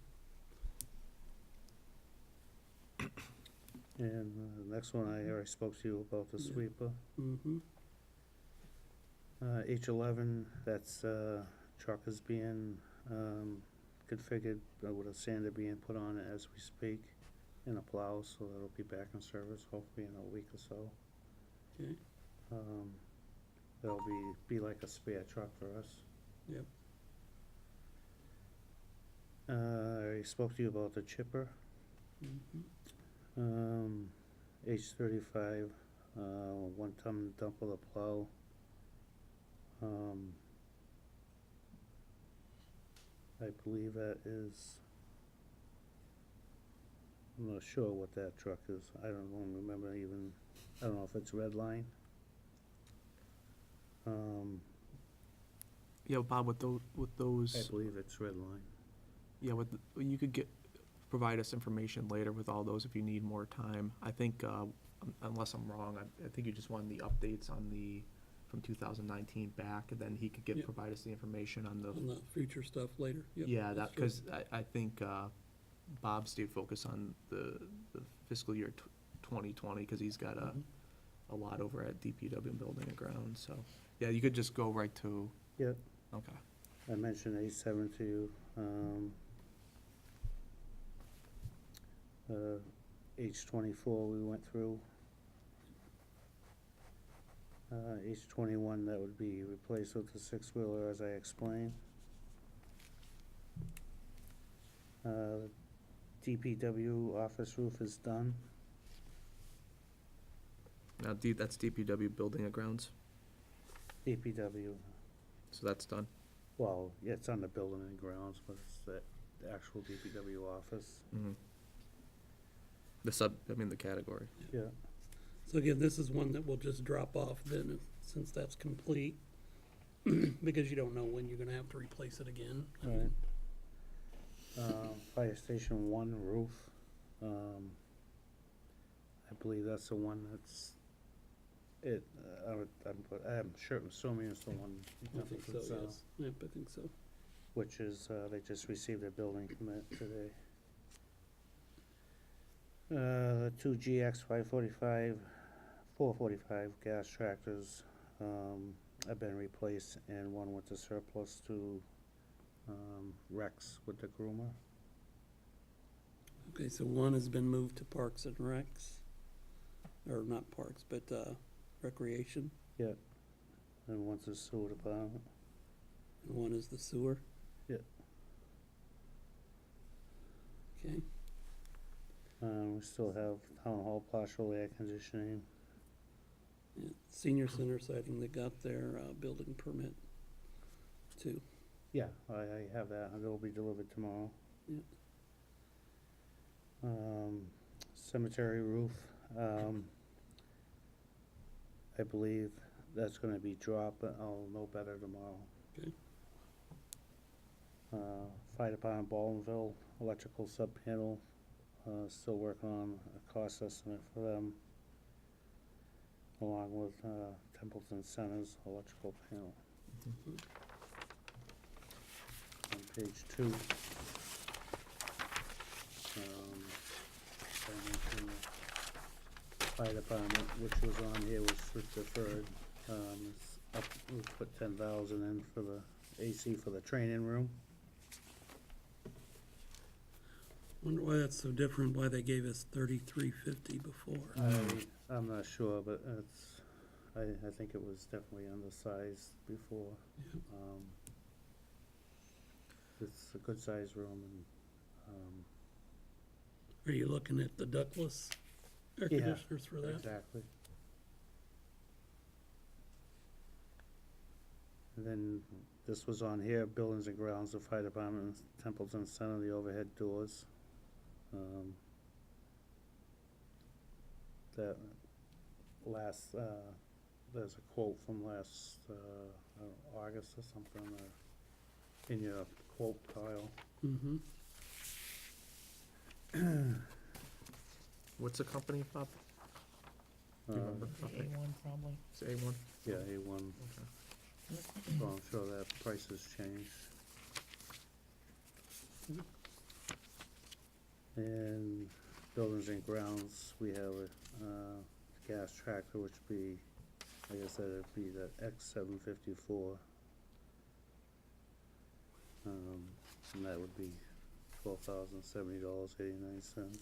And the next one, I already spoke to you about the Yeah. sweeper. Mm-hmm. H11, that's, truck is being, configured with a sander being put on it as we speak, and a plow, so that'll be back in service hopefully in a week or so. Okay. That'll be like a spare truck for us. Yep. I spoke to you about the chipper. Mhm. H35, 1-ton dump with a plow. I believe that is, I'm not sure what that truck is. I don't remember even, I don't know if it's red line. Yeah, Bob, with I those, believe it's red line. yeah, you could provide us information later with all those if you need more time. I think, unless I'm wrong, I think you just wanted the updates from 2019 back, and then he could Yep. provide us the information on the, On the future stuff later. Yep, yeah, that's because I think, Bob stayed focused on the fiscal year 2020, because he's got Mhm. a lot over at DPW Building and Grounds, so, yeah, you could just go right to, Yep, okay. I mentioned A7 to you. H24 we went through. H21, that would be replaced with the six-wheeler as I explained. DPW office roof is done. Now, that's DPW Building and Grounds, DPW, so that's done. well, yeah, it's on the building and grounds, but it's the actual DPW office. Mm-hmm. The category. Yeah, So again, this is one that will just drop off then, since that's complete, because you don't know when you're gonna have to replace it again. I right. mean, Fire Station 1 roof. I believe that's the one that's, I'm assuming it's the one. I think so, yes. Yep, I think so. Which is, they just received their building permit today. The two GX 445 gas tractors, have been replaced, and one with the surplus to, Rex with the groomer. Okay, so one has been moved to Parks and Recs, or not Parks, but, Recreation, Yeah, and one's the sewer department. and one is the sewer. Yep. Okay, We still have town hall partial air conditioning. yeah, senior center siding, they got their, building permit too. Yeah, I have that, and it'll be delivered tomorrow. Yep. Cemetery roof, I believe that's gonna be dropped, but I'll know better tomorrow. Okay. Fire Department Baldwinville, electrical sub-panel, still working on a cost estimate for them, along with, Templeton Center's electrical panel. On page 2. I mentioned the Fire Department, which was on here, was deferred. It's up, we put 10,000 in for the AC for the training room. Wonder why that's so different, why they gave us 3350 before. I'm not sure, but I think it was definitely undersized before. Yeah. It's a good sized room, and, Are you looking at the ductless air Yeah, conditioners for that? exactly. And then this was on here, buildings and grounds, the fire department, Templeton Center, the overhead doors. That last, there's a quote from last, I don't know, August or something, in your quote pile. Mm-hmm. What's the company, Bob? Do you remember? The A1 probably. It's A1? Yeah, A1, so I'm sure that price has changed. And buildings and grounds, we have a gas tractor, which would be, like I said, it'd be the X754. and that would be $12,070.89.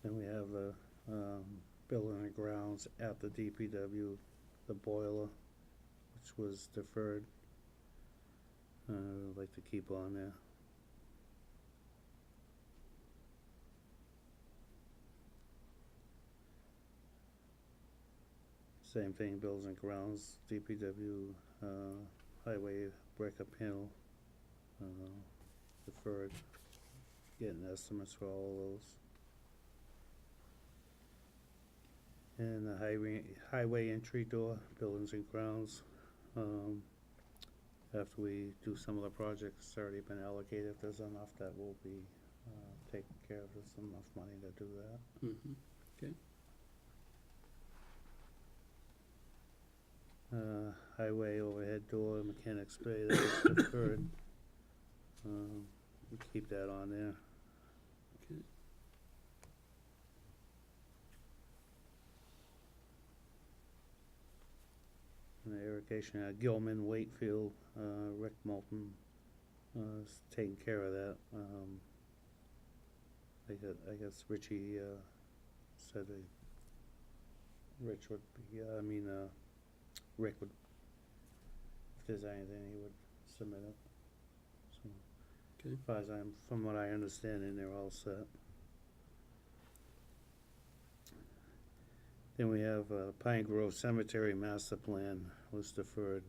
Then we have the, building and grounds at the DPW, the boiler, which was deferred. I'd like to keep on there. Same thing, buildings and grounds, DPW, highway breakup panel, deferred, getting estimates for all of those. And the highway entry door, buildings and grounds, after we do some of the projects, it's already been allocated, if there's enough, that will be, taken care of, there's enough money to do that. Mhm. Okay. Highway overhead door, mechanics bay, that was deferred. We keep that on there. Okay. And the irrigation, Gilman, Wakefield, Rick Moulton, is taking care of that. I guess Richie, said Rich would be, Rick would, if there's anything, he would submit it. So, Okay. as far as from what I understand, and they're all set. Then we have Pine Grove Cemetery Master Plan was deferred.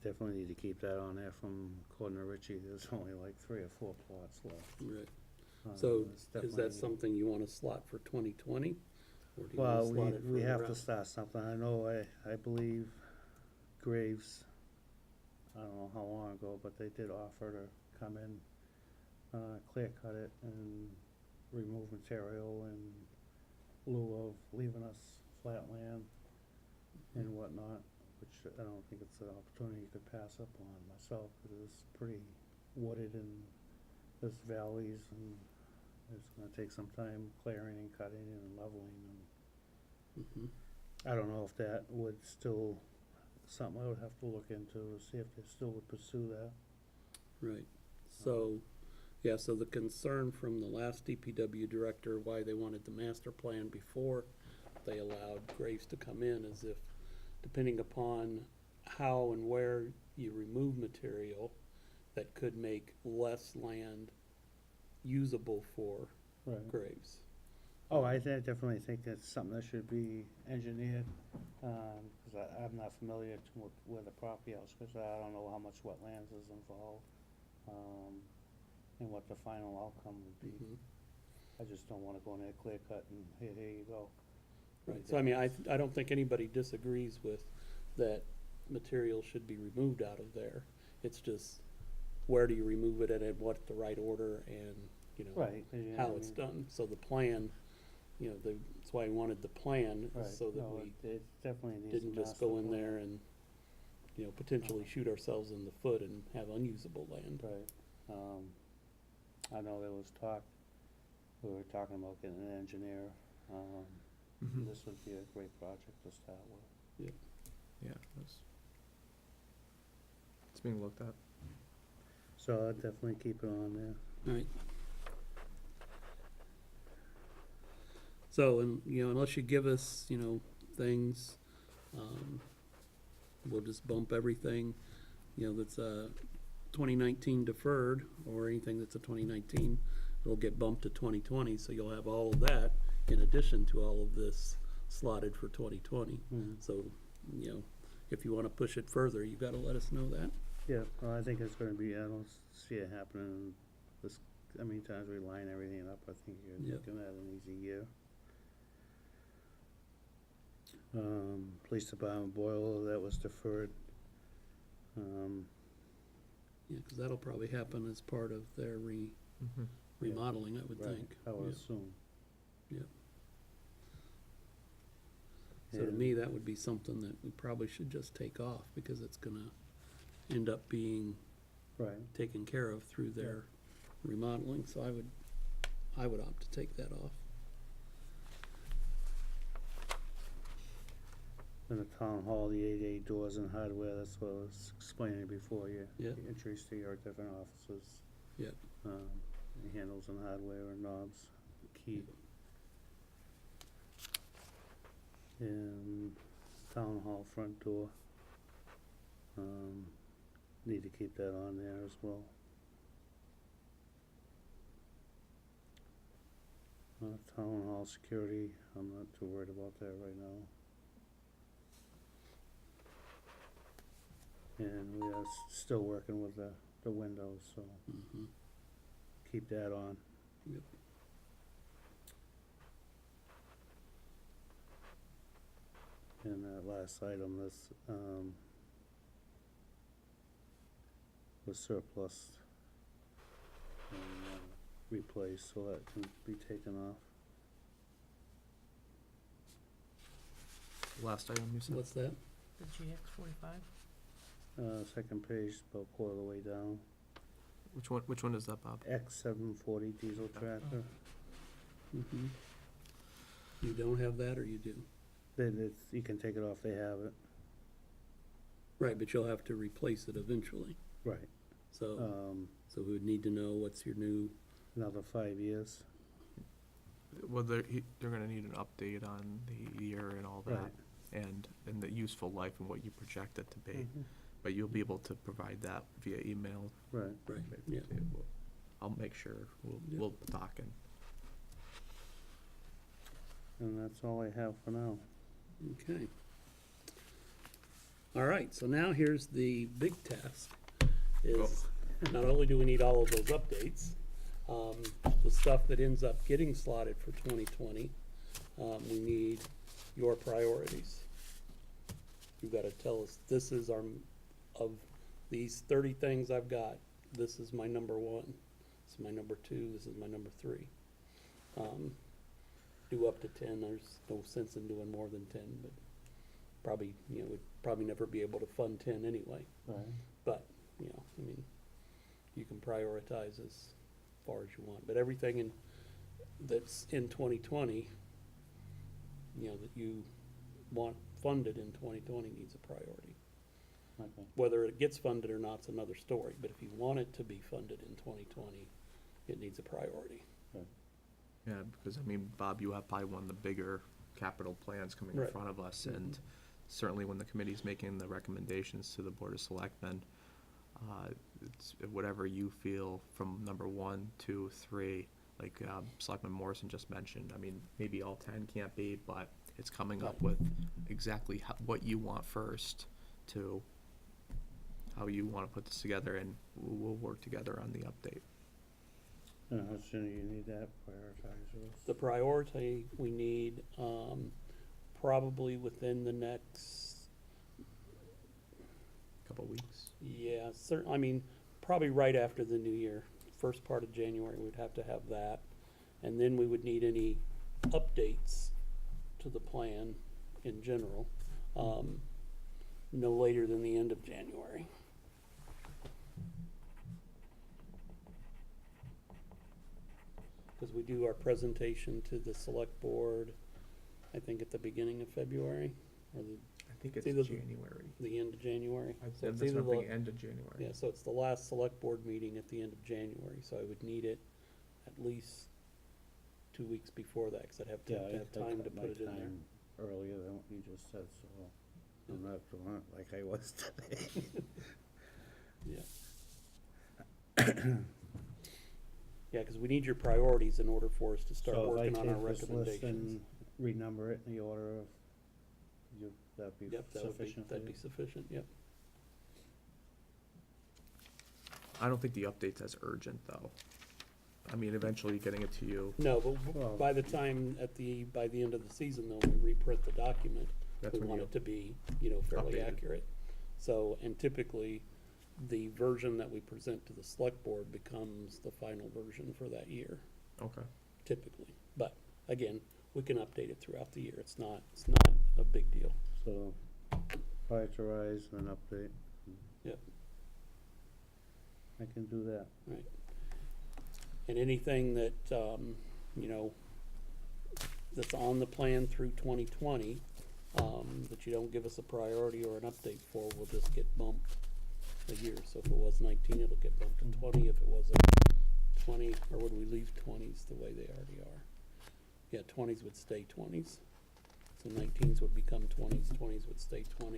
Definitely need to keep that on there from, according to Richie, there's only like 3 or 4 plots left. Right. So It's is definitely- that something you want to slot for 2020? Or do you want Well, to slot it we further have to out? start something. I know, I believe Graves, I don't know how long ago, but they did offer to come in, clear cut it and remove material in lieu of leaving us flat land and whatnot, which I don't think it's an opportunity you could pass up on myself, because it's pretty wooded and there's valleys, and it's gonna take some time clearing and cutting and leveling, and Mhm. I don't know if that would still, something I would have to look into, see if they still would pursue that. Right. So, yeah, so the concern from the last DPW director, why they wanted the master plan before they allowed Graves to come in, is if, depending upon how and where you remove material, that could make less land usable for Right. Graves. Oh, I definitely think it's something that should be engineered, because I'm not familiar with the property house, because I don't know how much wetlands is involved, and what the final outcome would be. Mhm. I just don't wanna go in there, clear cut, and here you go. Right, so I mean, I don't think anybody disagrees with that material should be removed out of there. It's just, where do you remove it and in what the right order, and, you know, Right. yeah, how I it's mean, done. So the plan, you know, that's why I wanted the plan, Right, is so that no, we it definitely needs a didn't just master go in plan. there and, you know, potentially shoot ourselves in the foot and have unusable land. Right, I know there was talk, we were talking about getting an engineer, Mhm. this would be a great project to start with. Yeah, it's being looked at. So I'd definitely keep it on there. Right. So, and, you know, unless you give us, you know, things, we'll just bump everything, you know, that's 2019 deferred, or anything that's a 2019, it'll get bumped to 2020, so you'll have all of that in addition to all of this slotted for 2020. Mhm. So, you know, if you wanna push it further, you gotta let us know that. Yeah, well, I think it's gonna be, I don't see it happening this, I mean, times we line everything up, I think you're Yep. looking at an easy year. Police department boiler, that was deferred. Yeah, 'cause that'll probably happen as part of their Mhm. remodeling, I would Right, think. I would Yeah. assume. Yep. So to me, that would be something that we probably should just take off, because it's gonna end up being Right, taken care of through their remodeling, so I would opt to take that off. In the town hall, the 8A doors and hardware, that's what I was explaining before, Yeah. the entries to your different offices. Yeah. The handles and hardware and knobs, key. And town hall front door. Need to keep that on there as well. Town hall security, I'm not too worried about that right now. And we are still working with the windows, so Mhm. keep that on. Yep. And that last item, this, was surplus and replaced, so that can be taken off. Last item you said? What's that? The GX 45? Second page, about quarter of the way down. Which one is that, Bob? X740 diesel tractor. Mhm. You don't have that, or you do? Then it's, you can take it off, they have it. Right, but you'll have to replace it eventually. Right. So, so we would need to know what's your new, Another 5 years. Well, they're gonna need an update on the year and all that, Right. and the useful life and what you project it to be. Mhm. But you'll be able to provide that via email. Right. right, yeah. I'll make sure, Yeah. we'll be talking. And that's all I have for now. Okay. All right, so now here's the big task, is not only do we need all of those updates, the stuff that ends up getting slotted for 2020, we need your priorities. You've gotta tell us, this is of these 30 things I've got, this is my number 1, this is my number 2, this is my number 3. Do up to 10, there's no sense in doing more than 10, but probably, we'd probably never be able to fund 10 anyway. Right. But, I mean, you can prioritize as far as you want, but everything that's in 2020, that you want funded in 2020 needs a priority. Okay. Whether it gets funded or not's another story, but if you want it to be funded in 2020, it needs a priority. Yeah, because, I mean, Bob, you have probably one of the bigger capital plans coming in Right. front of us, and certainly when the committee's making the recommendations to the Board of Selectmen, it's whatever you feel from number 1, 2, 3, like Selectman Morrison just mentioned. I mean, maybe all 10 can't be, but it's coming up with exactly what you want first to how you want to put this together, and we'll work together on the update. And how soon do you need that prioritized? The priority we need, probably within the next, Couple weeks. I mean, probably right after the new year, first part of January, we'd have to have that. And then we would need any updates to the plan in general, no later than the end of January. Because we do our presentation to the select board, I think at the beginning of February, or I think it's either January. the end of January. I So said it's that's either not the- the end of January. Yeah, so it's the last select board meeting at the end of January, so I would need it at least 2 weeks before that, because I'd have Yeah, to I have time to cut my put it in there. time earlier than what you just said, so I'm not doing it like I was today. Yeah. Yeah, because we need your priorities in order for us to start So working if I on our take this list recommendations. and renumber it in the order of, that'd be Yep, sufficient for that'd you? be sufficient, yep. I don't think the update's as urgent, though. I mean, eventually getting it to you, No, but Well- by the time, by the end of the season, though, when we reprint the document, that's we when want you, it to be, fairly Updated. accurate. So, and typically, the version that we present to the select board becomes the final version for that year, okay. typically. But, again, we can update it throughout the year, it's not a big deal. So prioritize and update. Yep. I can do that. And anything that, that's on the plan through 2020, that you don't give us a priority or an update for, will just get bumped a year. So if it was 19, it'll get bumped to 20. If it wasn't 20, or would we leave 20s the way they already are? Yeah, 20s would stay 20s. So 19s would become 20s, 20s would stay 20s,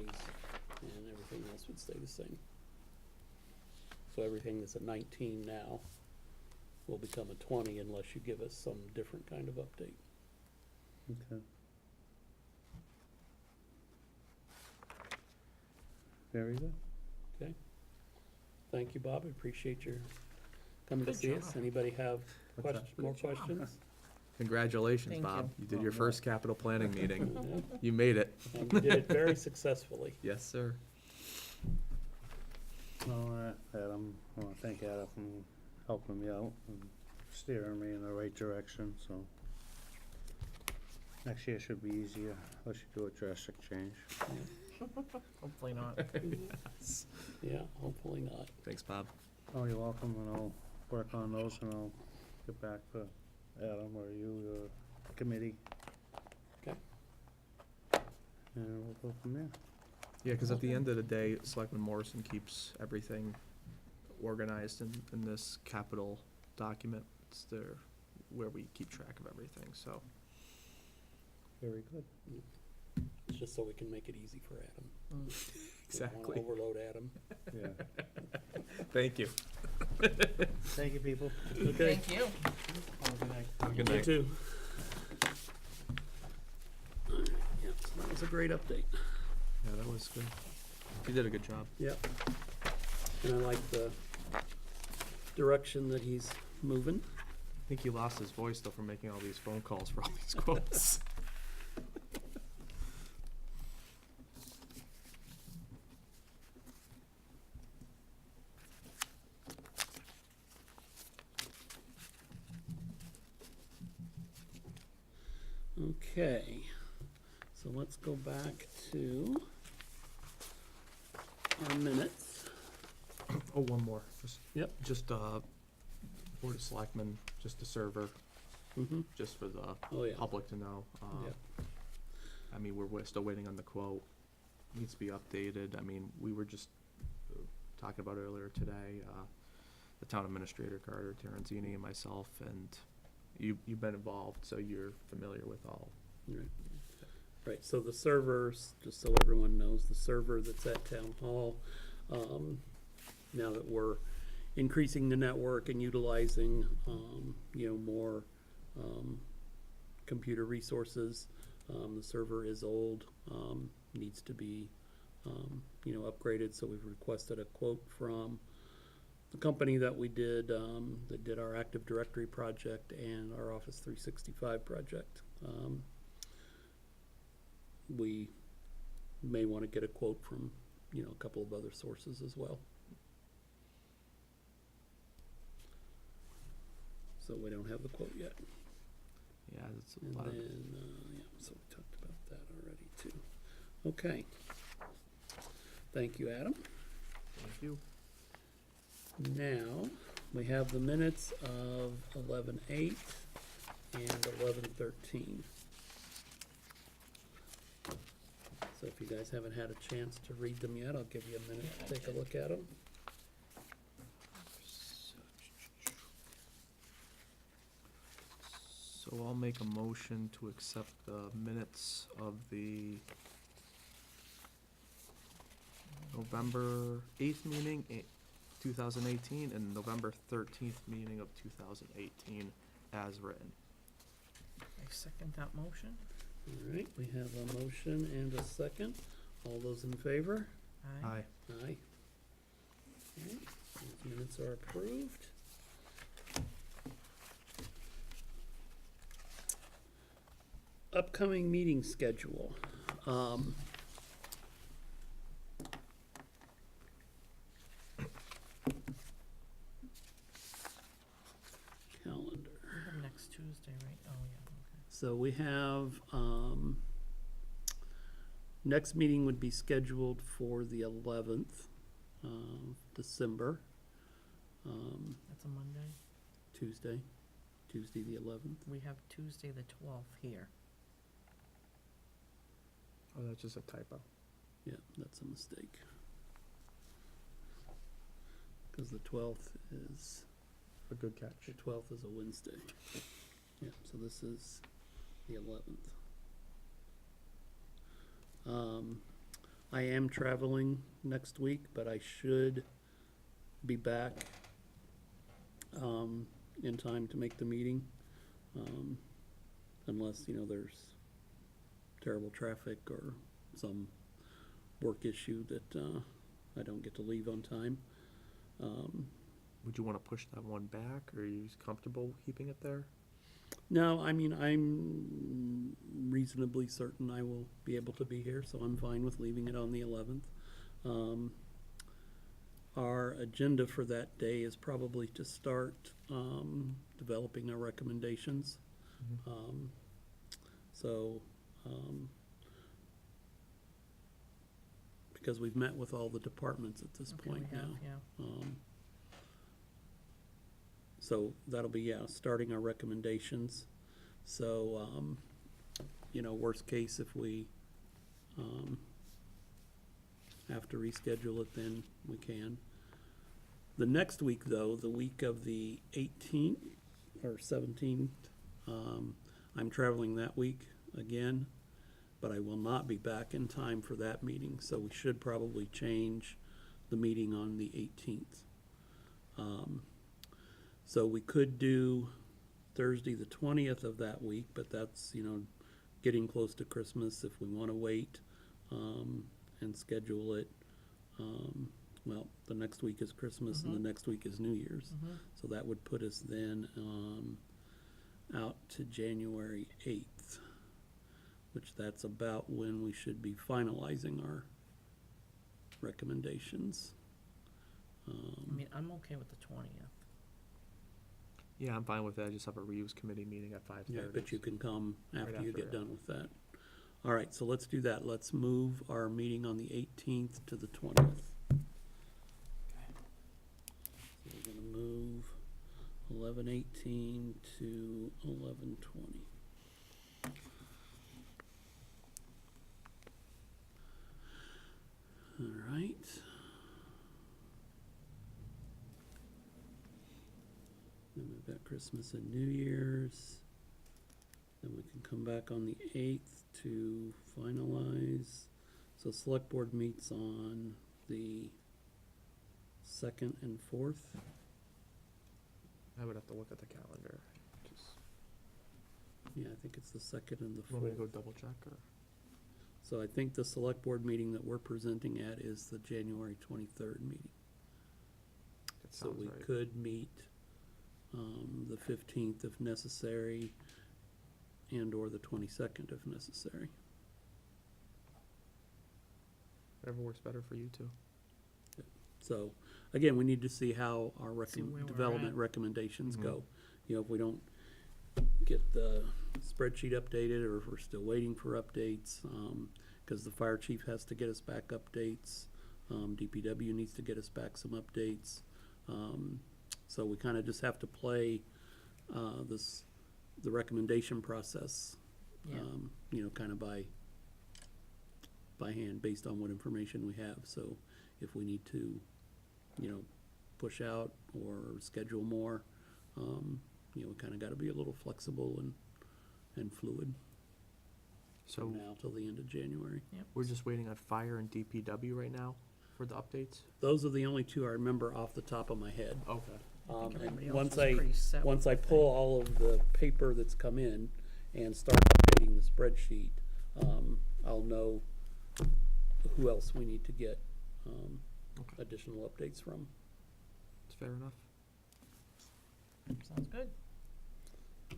and everything else would stay the same. So everything that's a 19 now will become a 20 unless you give us some different kind of update. Okay. Very good. Thank you, Bob. I appreciate your coming to Good see us. job. Anybody have What's that? more Good job. questions? Congratulations, Thank Bob. you. You did Oh, your no. first capital planning meeting. Yeah, You made it. and you did it very successfully. Yes, sir. Well, Adam, I wanna thank Adam for helping me out and steering me in the right direction, so. Next year should be easier, unless you do a drastic change. Hopefully not. Yeah, hopefully not. Thanks, Bob. Oh, you're welcome, and I'll work on those, and I'll get back to Adam or you, or committee. Okay. And we'll go from there. Yeah, because at the end of the day, Selectman Morrison keeps everything organized in this capital document. It's there where we keep track of everything, so. Very good. It's just so we can make it easy for Adam. Mm. We don't Exactly. wanna overload Adam. Yeah. Thank you. Thank you, people. Okay. Thank you. Have a good You night. too. Yeah, so that was a great update. Yeah, that was good. You did a good job. Yep. And I like the direction that he's moving. I think he lost his voice though from making all these phone calls for all these quotes. Okay, so let's go back to our minutes. Oh, one more. Yep. Just, Board of Selectmen, just the server, Mm-hmm. just for the Oh, yeah. public to know. Yep. I mean, we're still waiting on the quote. Needs to be updated. I mean, we were just talking about earlier today, the town administrator, Carter Terenzini, and myself, and you've been involved, so you're familiar with all. Right. Right, so the servers, just so everyone knows, the server that's at Town Hall, now that we're increasing the network and utilizing, more, computer resources, the server is old, needs to be, upgraded, so we've requested a quote from the company that we did, that did our Active Directory project and our Office 365 project. We may want to get a quote from, a couple of other sources as well. So we don't have the quote yet. Yeah, it's a And lot of. then, so we talked about that already too. Okay. Thank you, Adam. Thank you. Now, we have the minutes of 11:8 and 11:13. So if you guys haven't had a chance to read them yet, I'll give you a minute to take a look at them. So I'll make a motion to accept the minutes of the November 8th meeting, 2018, and November 13th meeting of 2018 as written. I second that motion. All right, we have a motion and a second. All those in favor? Aye. Aye. Okay, these minutes are approved. Upcoming meeting schedule. Calendar. We have next Tuesday, right? Oh, yeah, okay. So we have, next meeting would be scheduled for the 11th of December, That's a Monday. Tuesday the 11th. We have Tuesday the 12th here. Oh, that's just a typo. Yeah, that's a mistake. Because the 12th is, A good catch. the 12th is a Wednesday. Yeah, so this is the 11th. I am traveling next week, but I should be back in time to make the meeting. Unless, there's terrible traffic or some work issue that I don't get to leave on time. Would you want to push that one back, or are you comfortable keeping it there? No, I mean, I'm reasonably certain I will be able to be here, so I'm fine with leaving it on the 11th. Our agenda for that day is probably to start developing our recommendations. Because we've met with all the departments at this Okay, point we have, now. yeah. So that'll be, starting our recommendations. So, worst case, if we have to reschedule it, then we can. The next week, though, the week of the 18th or 17th, I'm traveling that week again, but I will not be back in time for that meeting, so we should probably change the meeting on the 18th. So we could do Thursday, the 20th of that week, but that's, getting close to Christmas. If we want to wait and schedule it, well, the next week is Christmas and the next week is New Year's. So that would put us then out to January 8th, which that's about when we should be finalizing our recommendations. I mean, I'm okay with the 20th. Yeah, I'm fine with that. I just have a reuse committee meeting at 5:30. Yeah, but you can come after Right you after, get yeah. done with that. All right, so let's do that. Let's move our meeting on the 18th to the 20th. So we're gonna move 11:18 to 11:20. All right. Then we've got Christmas and New Year's. Then we can come back on the 8th to finalize. So select board meets on the 2nd and 4th. I would have to look at the calendar. Just, Yeah, I think it's the 2nd and the want me to 4th. go double check, or? So I think the select board meeting that we're presenting at is the January 23rd meeting. It So sounds we right. could meet the 15th if necessary, and/or the 22nd if necessary. Whatever works better for you two. So, again, we need to see how our See where we're development at. recommendations Mhm. go. If we don't get the spreadsheet updated, or if we're still waiting for updates, because the fire chief has to get us back updates. DPW needs to get us back some updates. So we kind of just have to play the recommendation process, Yeah. kind of by hand, based on what information we have. So if we need to, push out or schedule more, we kind of got to be a little flexible and fluid So from now till the end of January. we're just waiting on fire and DPW right now for the updates? Those are the only two I remember off the top of my head. Okay. I think And everybody else once was pretty set once with I the thing. pull all of the paper that's come in and start updating the spreadsheet, I'll know who else we need to get Okay. additional updates from. It's fair enough. Sounds good.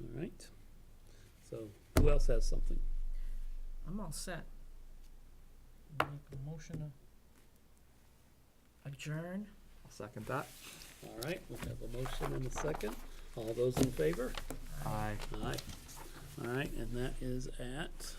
All right. So who else has something? I'm all set. Make a motion to adjourn. I'll second that. All right, we have a motion and a second. All those in favor? Aye. Aye. All right, and that is at